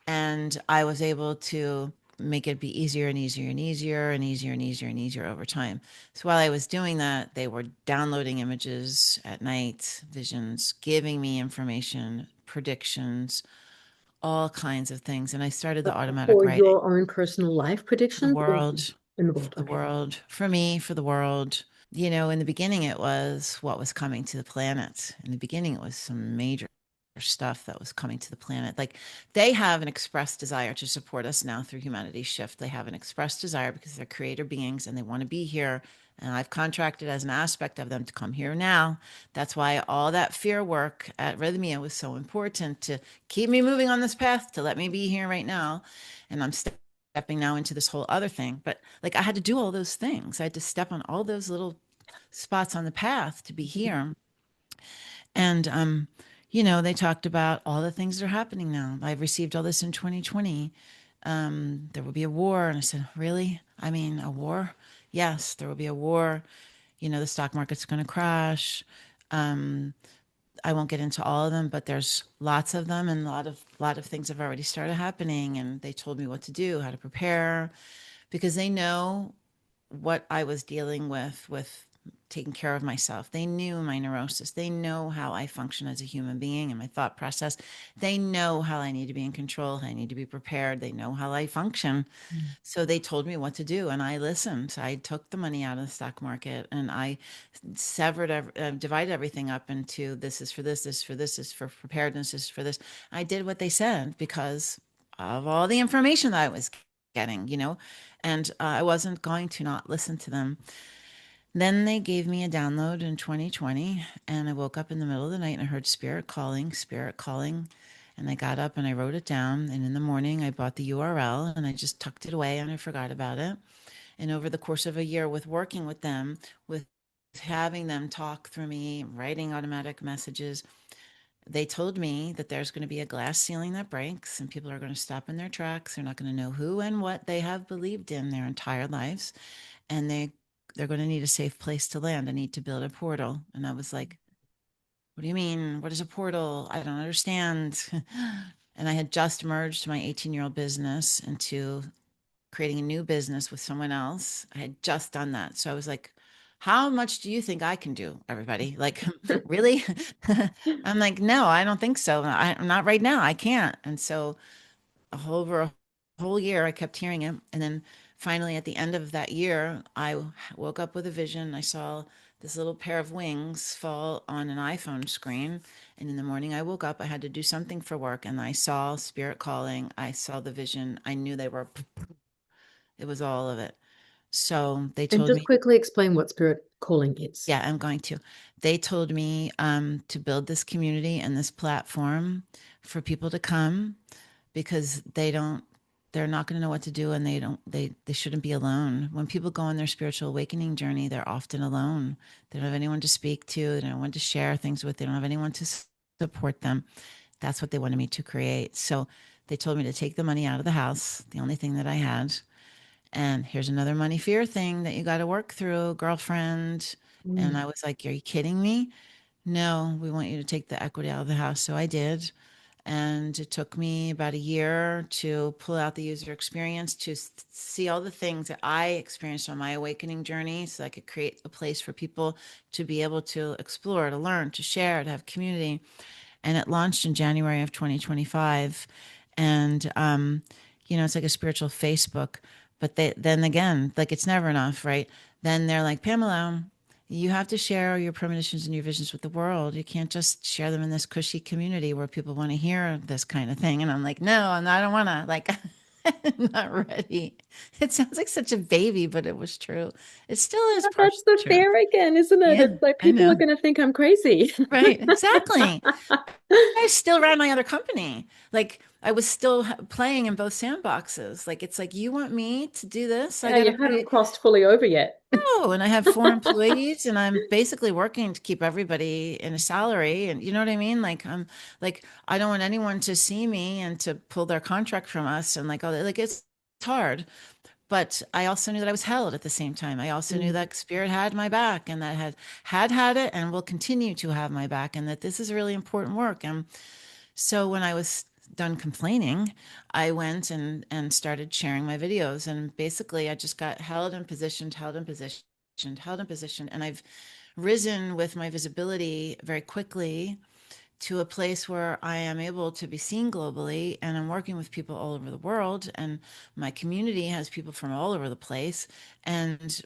And I was able to make it be easier and easier and easier and easier and easier and easier over time. So while I was doing that, they were downloading images at night, visions, giving me information, predictions, all kinds of things. And I started the automatic For writing your own personal life for the predictions or world, in the for world? the Okay. world, for me, for the world. In the beginning, it was what was coming to the planet. In the beginning, it was some major stuff that was coming to the planet. Like they have an express desire to support us now through humanity's shift. They have an express desire because they're creator beings and they want to be here. And I've contracted as an aspect of them to come here now. That's why all that fear work at Rhythmia was so important to keep me moving on this path, to let me be here right now. And I'm stepping now into this whole other thing. But like I had to do all those things. I had to step on all those little spots on the path to be here. And they talked about all the things that are happening now. I've received all this in 2020. There will be a war. And I said, really? I mean, a war? Yes, there will be a war. The stock market's going to crash. Um, I won't get into all of them, but there's lots of them, and a lot of things have already started happening. And they told me what to do, how to prepare, because they know what I was dealing with taking care of myself. They knew my neurosis. They know how I function as a human being and my thought process. They know how I need to be in control. I need to be prepared. They know how I function. Mm. So they told me what to do, and I listened. I took the money out of the stock market, and I divided everything up into this is for this is for preparedness, this is for this. I did what they said because of all the information that I was getting, and I wasn't going to not listen to them. Then they gave me a download in 2020, and I woke up in the middle of the night and I heard spirit calling. And I got up and I wrote it down. And in the morning, I bought the URL and I just tucked it away and I forgot about it. And over the course of a year, with working with them, with having them talk through me, writing automatic messages, they told me that there's going to be a glass ceiling that breaks and people are going to stop in their tracks. They're not going to know who and what they have believed in their entire lives. And they're going to need a safe place to land. I need to build a portal. And I was like, what do you mean? What is a portal? I don't understand. And I had just merged my 18-year-old business into creating a new business with someone else. I had just done that. So I was like, how much do you think I can do, everybody? Like, really? I'm like, no, I don't think so. Not right now. I can't. And so over a whole year, I kept hearing it. And then finally, at the end of that year, I woke up with a vision. I saw this little pair of wings fall on an iPhone screen. And in the morning, I woke up. I had to do something for work. And I saw spirit calling. I saw the vision. I knew it was all of it. So they And told just me, quickly explain what spirit calling is. yeah, I'm going to. They told me to build this community and this platform for people to come because they're not going to know what to do, and they shouldn't be alone. When people go on their spiritual awakening journey, they're often alone. They don't have anyone to speak to, they don't have anyone to share things with, they don't have anyone to support them. That's what they wanted me to create. So they told me to take the money out of the house, the only thing that I had. And here's another money fear thing that you got to work through, girlfriend. And Mm. I was like, are you kidding me? No, we want you to take the equity out of the house. So I did. And it took me about a year to pull out the user experience to see all the things that I experienced on my awakening journey so I could create a place for people to be able to explore, to learn, to share, to have community. And it launched in January of 2025. And, it's like a spiritual Facebook. But then again, like it's never enough, right? Then they're like, Pamela, you have to share your premonitions and your visions with the world. You can't just share them in this cushy community where people want to hear this kind of thing. And I'm like, no, I don't want to. Like, I'm not ready. It sounds like such a baby, but it was true. It still is partially That's the true. fear again, isn't it? Yeah, It's like I people are know. going to think I'm crazy. Right, exactly. I still ran my other company. Like I was still playing in both sandboxes. Like it's like you want me to do this? I Yeah, got to you hadn't create. crossed fully over yet. No, and I have four employees, and I'm basically working to keep everybody in a salary. And you know what I mean? Like I don't want anyone to see me and to pull their contract from us. And like, oh, like it's hard. But I also knew that I was held at the same time. I also knew Mm. that spirit had my back, and that had it, and will continue to have my back, and that this is really important work. And so when I was done complaining, I went and started sharing my videos. And basically, I just got held and positioned, held and positioned, held and positioned. And I've risen with my visibility very quickly to a place where I am able to be seen globally, and I'm working with people all over the world, and my community has people from all over the place, and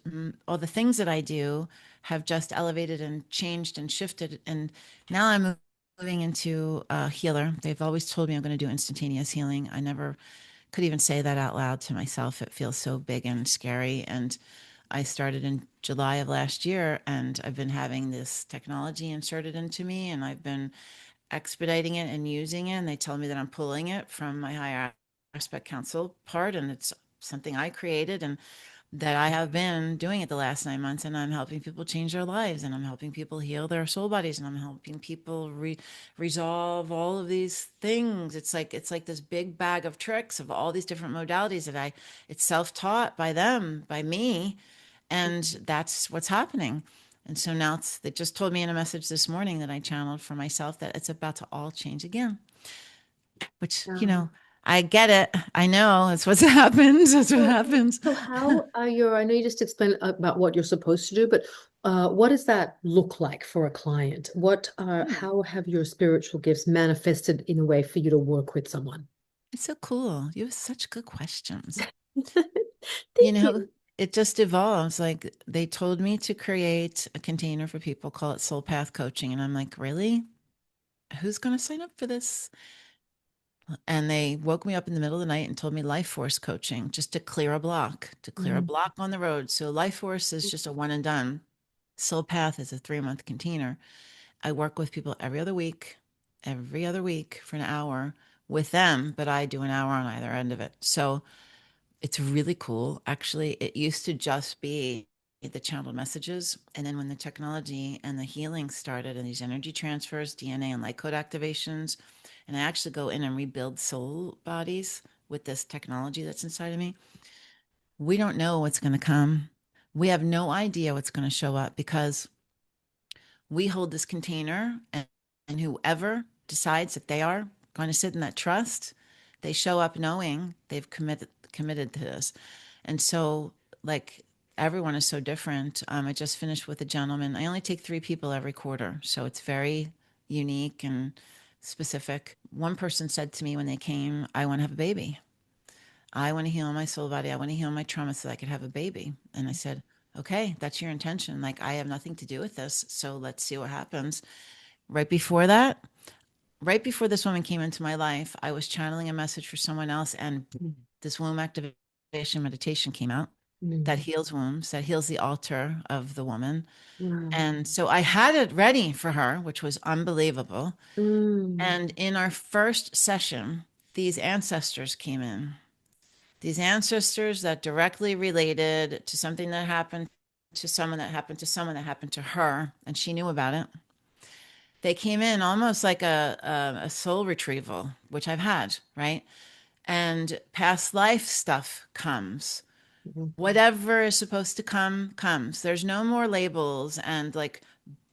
all the things that I do have just elevated and changed and shifted, and now I'm moving into a healer. They've always told me I'm going to do instantaneous healing. I never could even say that out loud to myself. It feels so big and scary, and I started in July of last year, and I've been having this technology inserted into me, and I've been expediting it and using it. And they tell me that I'm pulling it from my higher aspect council part, and it's something I created, and that I have been doing it the last 9 months. And I'm helping people change their lives, and I'm helping people heal their soul bodies, and I'm helping people resolve all of these things. It's like this big bag of tricks of all these different modalities that it's self-taught by them, by me, and that's what's happening. And so now they just told me in a message this morning that I channeled for myself that it's about to all change again, which, Um, I get it. I know it's what's happens. That's what so, happens. so how are your, I know you just explained about what you're supposed to do, but what does that look like for a client? Hmm. How have your spiritual gifts manifested in a way for you to work with someone? It's so cool. You have such good questions. You Thank know, you. it just evolves. Like they told me to create a container for people, call it Soul Path Coaching. And I'm like, really? Who's going to sign up for this? And they woke me up in the middle of the night and told me life force coaching, just to clear a Mm. block on the road. So life force is just a one and done. Soul Path is a 3 month container. I work with people every other week for an hour with them, but I do an hour on either end of it. So it's really cool. Actually, it used to just be the channeled messages. And then when the technology and the healing started and these energy transfers, DNA and light code activations, and I actually go in and rebuild soul bodies with this technology that's inside of me, we don't know what's going to come. We have no idea what's going to show up because we hold this container, and whoever decides that they are going to sit in that trust, they show up knowing they've committed to this. And so, like, everyone is so different. I just finished with a gentleman. I only take 3 people every quarter, so it's very unique and specific. One person said to me when they came, I want to have a baby. I want to heal my soul body. I want to heal my trauma so that I could have a baby. And I said, okay, that's your intention. Like, I have nothing to do with this. So let's see what happens. Right before that, right before this woman came into my life, I was channeling a message for someone else, and this womb activation meditation came out that Mm. heals wombs, that heals the altar of the woman. Wow. And so I had it ready for her, which was unbelievable. Mm. And in our first session, these ancestors came in, these ancestors that directly related to something that happened to someone that happened to someone that happened to her, and she knew about it. They came in almost like a soul retrieval, which I've had, right? And past life stuff comes. Mhm. Whatever is supposed to come comes. There's no more labels and like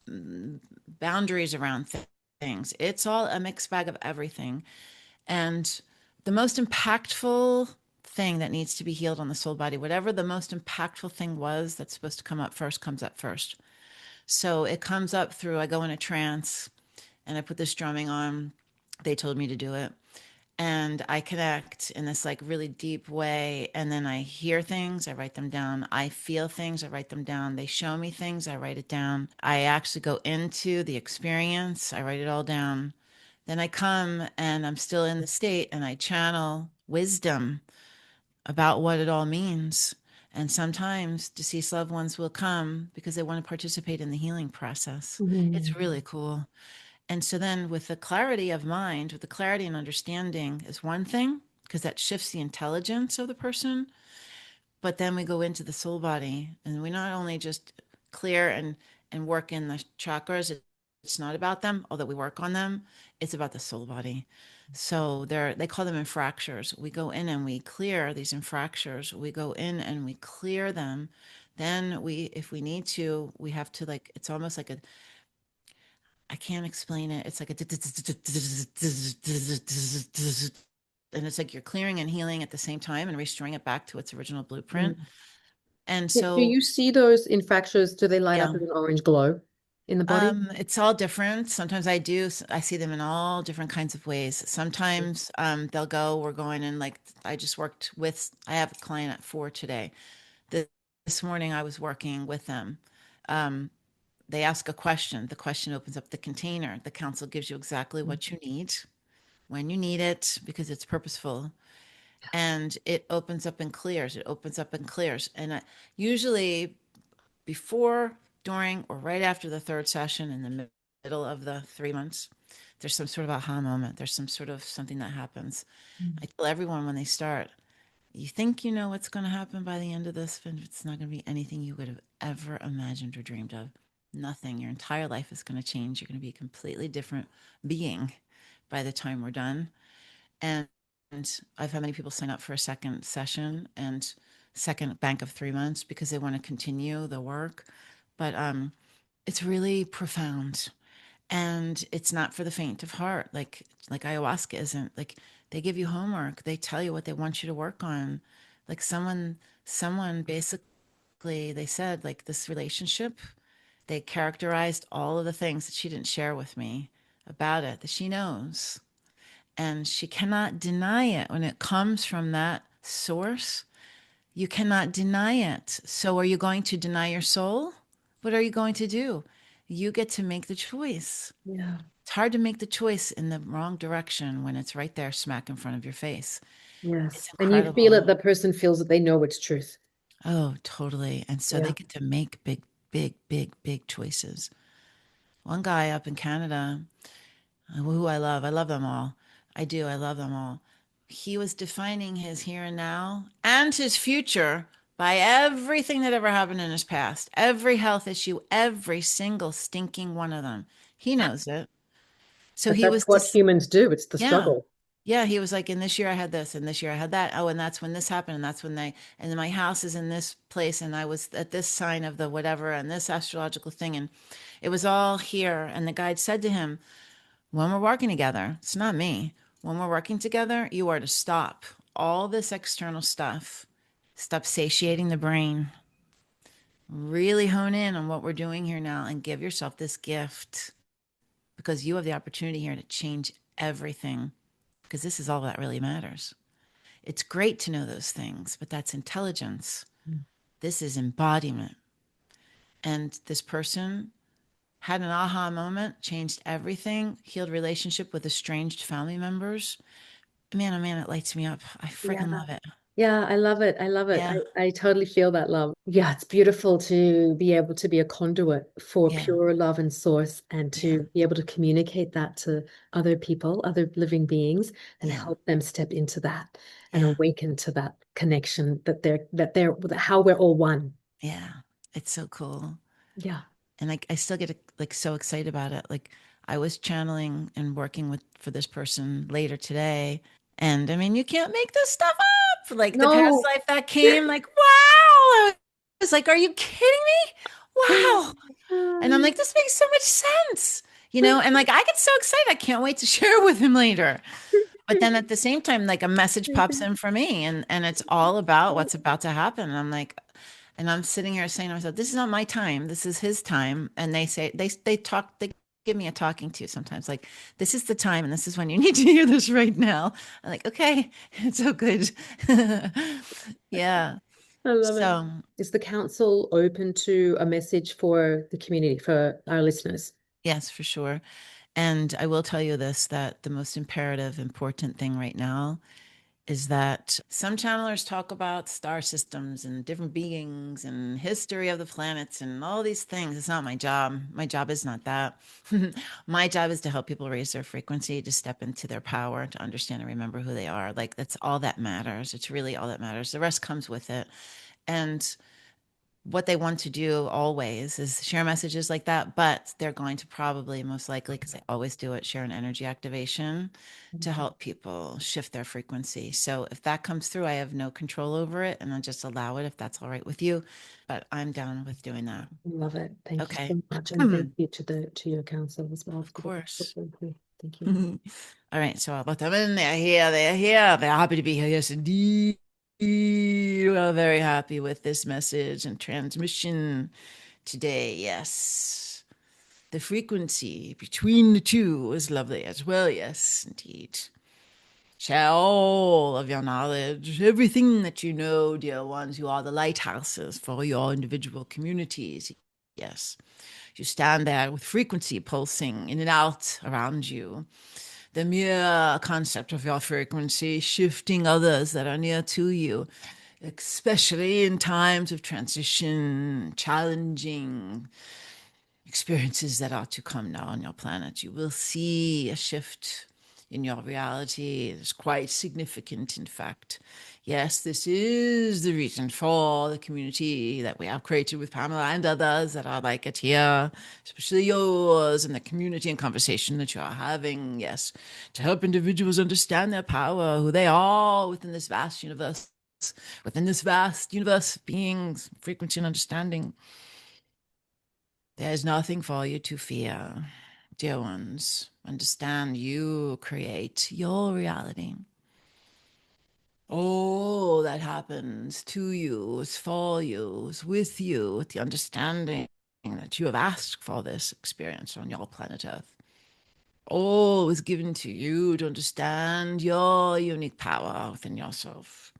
boundaries around things. It's all a mixed bag of everything. And the most impactful thing that needs to be healed on the soul body, whatever the most impactful thing was that's supposed to come up first, comes up first. So it comes up through, I go in a trance and I put this drumming on. They told me to do it. And I connect in this like really deep way. And then I hear things, I write them down. I feel things, I write them down. They show me things, I write it down. I actually go into the experience, I write it all down. Then I come and I'm still in the state and I channel wisdom about what it all means. And sometimes deceased loved ones will come because they want to participate in the healing process. It's Mhm. really cool. And so then with the clarity of mind, with the clarity and understanding is one thing, because that shifts the intelligence of the person. But then we go into the soul body and we not only just clear and work in the chakras, it's not about them, although we work on them, it's about the soul body. So they call them infractures. We go in and we clear these infractures. We go in and we clear them. Then we, if we need to, we have to like, it's almost like a, I can't explain it. It's like a, and it's like you're clearing and healing at the same time and restoring it back to its original blueprint. Mm. And Do so, you see those in fractures? Do they light up yeah, with an orange glow in the body? it's all different. Sometimes I do. I see them in all different kinds of ways. Sometimes they'll go, we're going in like I just worked with, I have a client at 4 today. This morning I was working with them. Um, they ask a question. The question opens up the container. The council gives you exactly what you need when you need it because it's purposeful. And it opens up and clears. It opens up and clears. And usually before, during, or right after the third session in the middle of the 3 months, there's some sort of aha moment. There's some sort of something that happens. I tell everyone when they start, you think you know what's going to happen by the end of this, but it's not going to be anything you would have ever imagined or dreamed of. Nothing. Your entire life is going to change. You're going to be a completely different being by the time we're done. And I've had many people sign up for a second session and second bank of 3 months because they want to continue the work. But it's really profound and it's not for the faint of heart. Like ayahuasca isn't. Like they give you homework. They tell you what they want you to work on. Like someone basically they said like this relationship, they characterized all of the things that she didn't share with me about it that she knows and she cannot deny it when it comes from that source. You cannot deny it. So, are you going to deny your soul? What are you going to do? You get to make the choice. Yeah. It's hard to make the choice in the wrong direction when it's right there, smack in front of your face. It's Yes. And you feel incredible. it, the person feels that they know it's truth. Oh, totally. And so they Yeah. get to make big, big, big, big choices. One guy up in Canada, who I love them all. I do, I love them all. He was defining his here and now and his future by everything that ever happened in his past, every health issue, every single stinking one of them. He knows it. So But he that's was what just, humans do. It's the yeah. struggle. Yeah, he was like, in this year I had this, and this year I had that. Oh, and that's when this happened, and that's when they, and then my house is in this place, and I was at this sign of the whatever, and this astrological thing, and it was all here. And the guide said to him, when we're working together, it's not me. When we're working together, you are to stop all this external stuff. Stop satiating the brain. Really hone in on what we're doing here now and give yourself this gift because you have the opportunity here to change everything because this is all that really matters. It's great to know those things, but that's intelligence. This is embodiment. And this person had an aha moment, changed everything, healed relationship with estranged family members. Man, oh man, it lights me up. I Yeah. freaking love it. Yeah, I love it. I love it. Yeah, I totally feel that love. Yeah, it's beautiful to be able to be a conduit for yeah, pure love and source and yeah, to be able to communicate that to other people, other living beings, and yeah, help them step into that and yeah, awaken to that connection that how we're all one. yeah. It's so cool. Yeah. And I still get like so excited about it. Like I was channeling and working with for this person later today. And I mean, you can't make this stuff up. Like the past No. life that came, like, wow. I was like, are you kidding me? Wow. And I'm like, this makes so much sense. and like I get so excited. I can't wait to share it with him later. But then at the same time, like a message pops in for me and it's all about what's about to happen. And I'm like, and I'm sitting here saying to myself, this is not my time. This is his time. And they say, they give me a talking to sometimes like, this is the time and this is when you need to hear this right now. I'm like, okay, it's so good. Yeah. I love it. So Is the council open to a message for the community, for our listeners? yes, for sure. And I will tell you this, that the most imperative, important thing right now is that some channelers talk about star systems and different beings and history of the planets and all these things. It's not my job. My job is not that. My job is to help people raise their frequency, to step into their power, to understand and remember who they are. Like that's all that matters. It's really all that matters. The rest comes with it. And what they want to do always is share messages like that, but they're going to probably most likely, because they always do it, share an energy activation to help people shift their frequency. So if that comes through, I have no control over it and I just allow it if that's all right with you. But I'm down with doing that. Love it. Thank you Okay. so much. And thank Of you to your council as well for the course. support. Thank you. All right. So I'll let them in. They're here. They're here. They're happy to be here. Yes, indeed. We're very happy with this message and transmission today. Yes. The frequency between the two is lovely as well. Yes, indeed. Share all of your knowledge, everything that you know, dear ones. You are the lighthouses for your individual communities. Yes. You stand there with frequency pulsing in and out around you. The mere concept of your frequency shifting others that are near to you, especially in times of transition, challenging experiences that are to come now on your planet. You will see a shift in your reality. It's quite significant, in fact. Yes, this is the reason for the community that we have created with Pamela and others that are like it here, especially yours and the community and conversation that you are having. Yes, to help individuals understand their power, who they are within this vast universe, of beings, frequency, and understanding. There's nothing for you to fear, dear ones. Understand you create your reality. All that happens to you is for you, is with you, with the understanding that you have asked for this experience on your planet Earth. All is given to you to understand your unique power within yourself.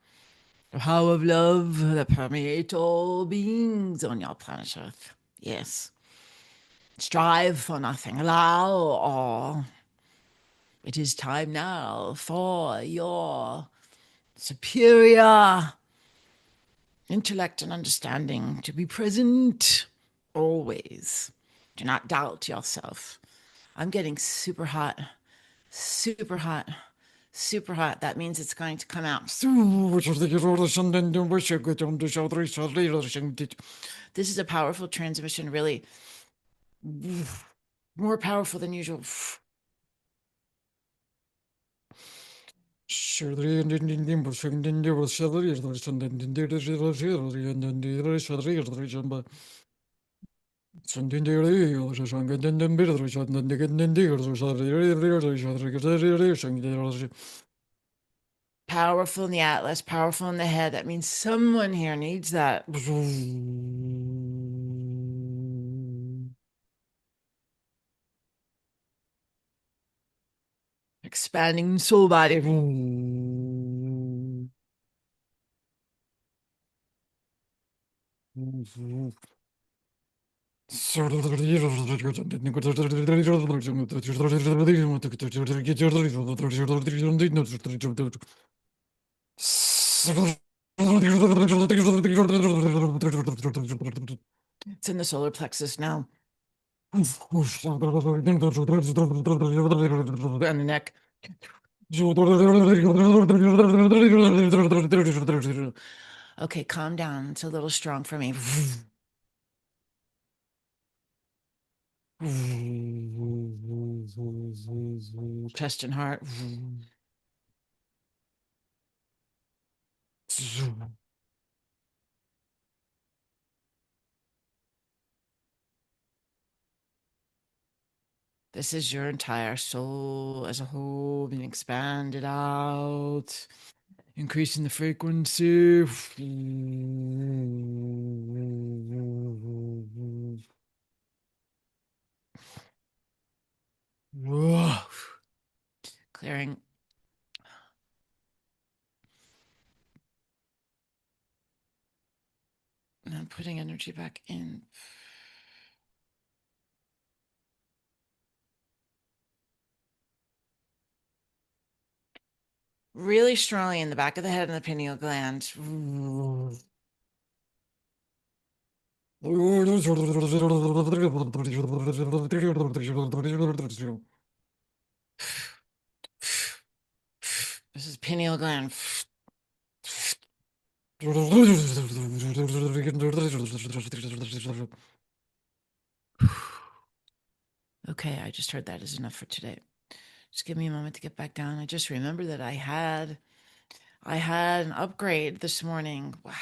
The power of love that permeates all beings on your planet Earth. Yes. Strive for nothing, allow all. It is time now for your superior intellect and understanding to be present always. Do not doubt yourself. I'm getting super hot, super hot, super hot. That means it's going to come out. This is a powerful transmission, really more powerful than usual. Powerful in the atlas, powerful in the head. That means someone here needs that. Expanding soul body. It's in the solar plexus now. And the neck. Okay, calm down. It's a little strong for me. Chest and heart. This is your entire soul as a whole being expanded out, increasing the frequency. Clearing and then putting energy back in. Really strongly in the back of the head and the pineal gland. This is pineal gland. Okay, I just heard that is enough for today. Just give me a moment to get back down. I just remembered that I had an upgrade this morning. Wow.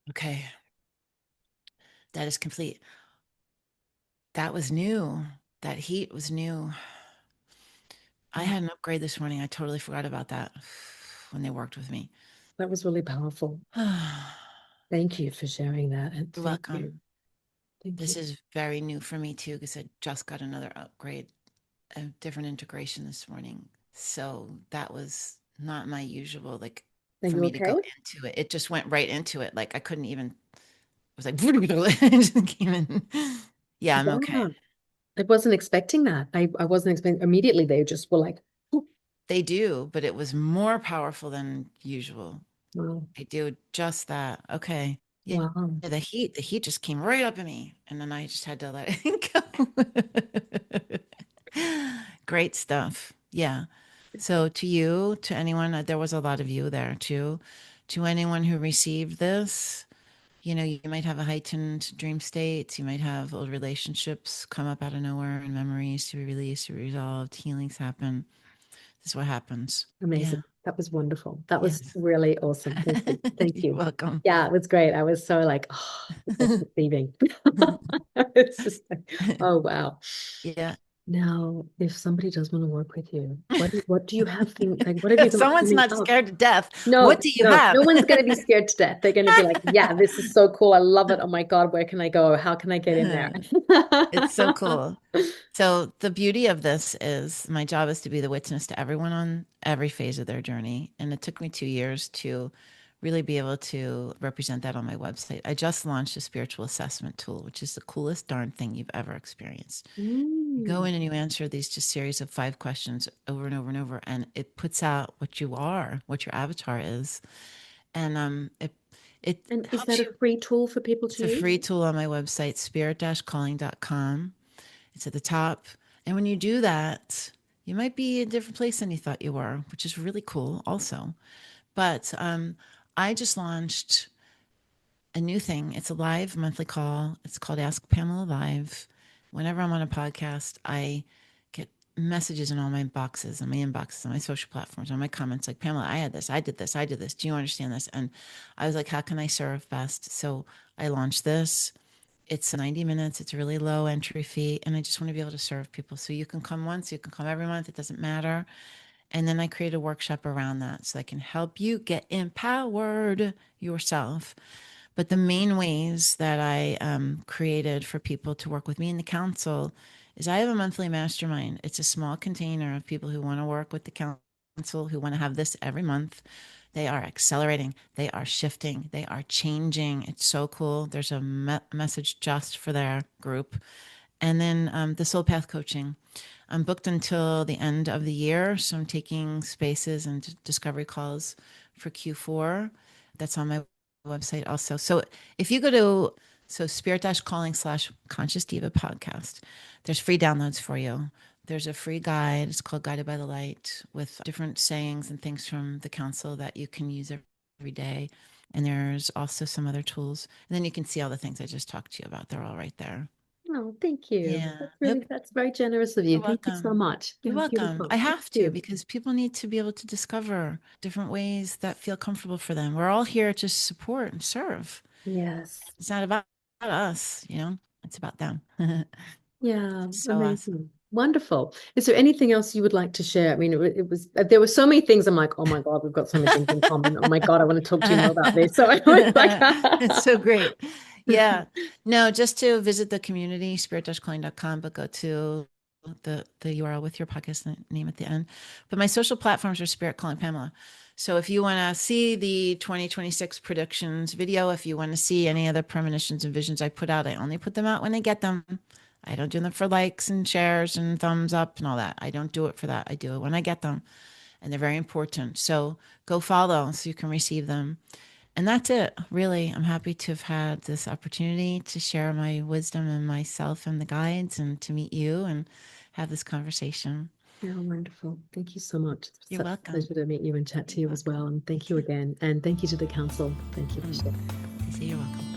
Okay, that is complete. That was new. That heat was new. I Wow, had an upgrade this morning. I totally forgot about that when they worked with me. that was really powerful. You're Thank you for sharing that. And thank you. welcome. Thank This you. is very new for me too, because I just got another upgrade, a different integration this morning. So that was not my usual, like Are for you me to go okay? into it. It just went right into it. Like I couldn't even, it was like, it just came in. Yeah, I'm okay. Yeah. I wasn't expecting that. I wasn't expecting immediately they just were like, "Oh, They do, but it was more powerful than usual. wow, They do just that. Okay. Yeah, wow. the heat just came right up in me. And then I just had to let it go. Great stuff. Yeah. So to you, to anyone, there was a lot of you there too. To anyone who received this, you might have a heightened dream state. You might have old relationships come up out of nowhere and memories to be released, to be resolved. Healings happen. This is what happens. Yeah. Amazing. That was wonderful. That was Yes. really awesome. Thank you. Thank You're you. welcome. Yeah, it was great. I was so like, oh, it's like receiving. It's just like, oh wow. Yeah. Now, if somebody does want to work with you, what do you have like what have you If got someone's coming not up? scared to death, what No, do you no, have? no one's going to be scared to death. They're going to be like, yeah, this is so cool. I love it. Oh my God, where can I go? How can I get in there? It's so cool. So the beauty of this is my job is to be the witness to everyone on every phase of their journey. And it took me 2 years to really be able to represent that on my website. I just launched a spiritual assessment tool, which is the coolest darn thing you've ever experienced. You go Mm. in and you answer these just series of 5 questions over and over and over, and it puts out what you are, what your avatar is. And it And is helps that a you. free tool for people It's to a use? free tool on my website, spirit-calling.com. It's at the top. And when you do that, you might be in a different place than you thought you were, which is really cool also. But I just launched a new thing. It's a live monthly call. It's called Ask Pamela Live. Whenever I'm on a podcast, I get messages in all my boxes, on my inboxes, on my social platforms, on my comments like, Pamela, I had this, I did this, I did this. Do you understand this? And I was like, how can I serve best? So I launched this. It's 90 minutes. It's a really low entry fee. And I just want to be able to serve people. So you can come once, you can come every month. It doesn't matter. And then I create a workshop around that so I can help you get empowered yourself. But the main ways that I created for people to work with me in the council is I have a monthly mastermind. It's a small container of people who want to work with the council, who want to have this every month. They are accelerating, they are shifting, they are changing. It's so cool. There's a message just for their group. And then the Soul Path coaching. I'm booked until the end of the year. So I'm taking spaces and discovery calls for Q4. That's on my website also. So if you go to spirit-calling / conscious diva podcast, there's free downloads for you. There's a free guide. It's called Guided by the Light with different sayings and things from the council that you can use every day. And there's also some other tools. And then you can see all the things I just talked to you about. They're all right there. Oh, thank you. Yeah. Yep. That's very generous of you. You're Thank you so welcome. much. You're Yeah, welcome. beautiful. I Thank have to you. because people need to be able to discover different ways that feel comfortable for them. We're all here to support and serve. Yes. It's not about us, you know, it's about them. Yeah, So awesome. amazing. Wonderful. Is there anything else you would like to share? I mean, it was there were so many things. I'm like, oh my God, we've got so many things in common. Oh my God, I want to talk to you more about this. So I was like, It's so great. Yeah. No, just to visit the community, spirit-calling.com, but go to the URL with your podcast name at the end. But my social platforms are Spirit Calling Pamela. So if you want to see the 2026 predictions video, if you want to see any of the premonitions and visions I put out, I only put them out when I get them. I don't do them for likes and shares and thumbs up and all that. I don't do it for that. I do it when I get them, and they're very important. So go follow so you can receive them. And that's it, really. I'm happy to have had this opportunity to share my wisdom and myself and the guides and to meet you and have this conversation. yeah, wonderful. Thank you so much. It's You're such a welcome. pleasure to meet you and chat to You're you as welcome. well. And thank Thank you you. again. And thank you to the council. Thank you for sharing. I say you're welcome.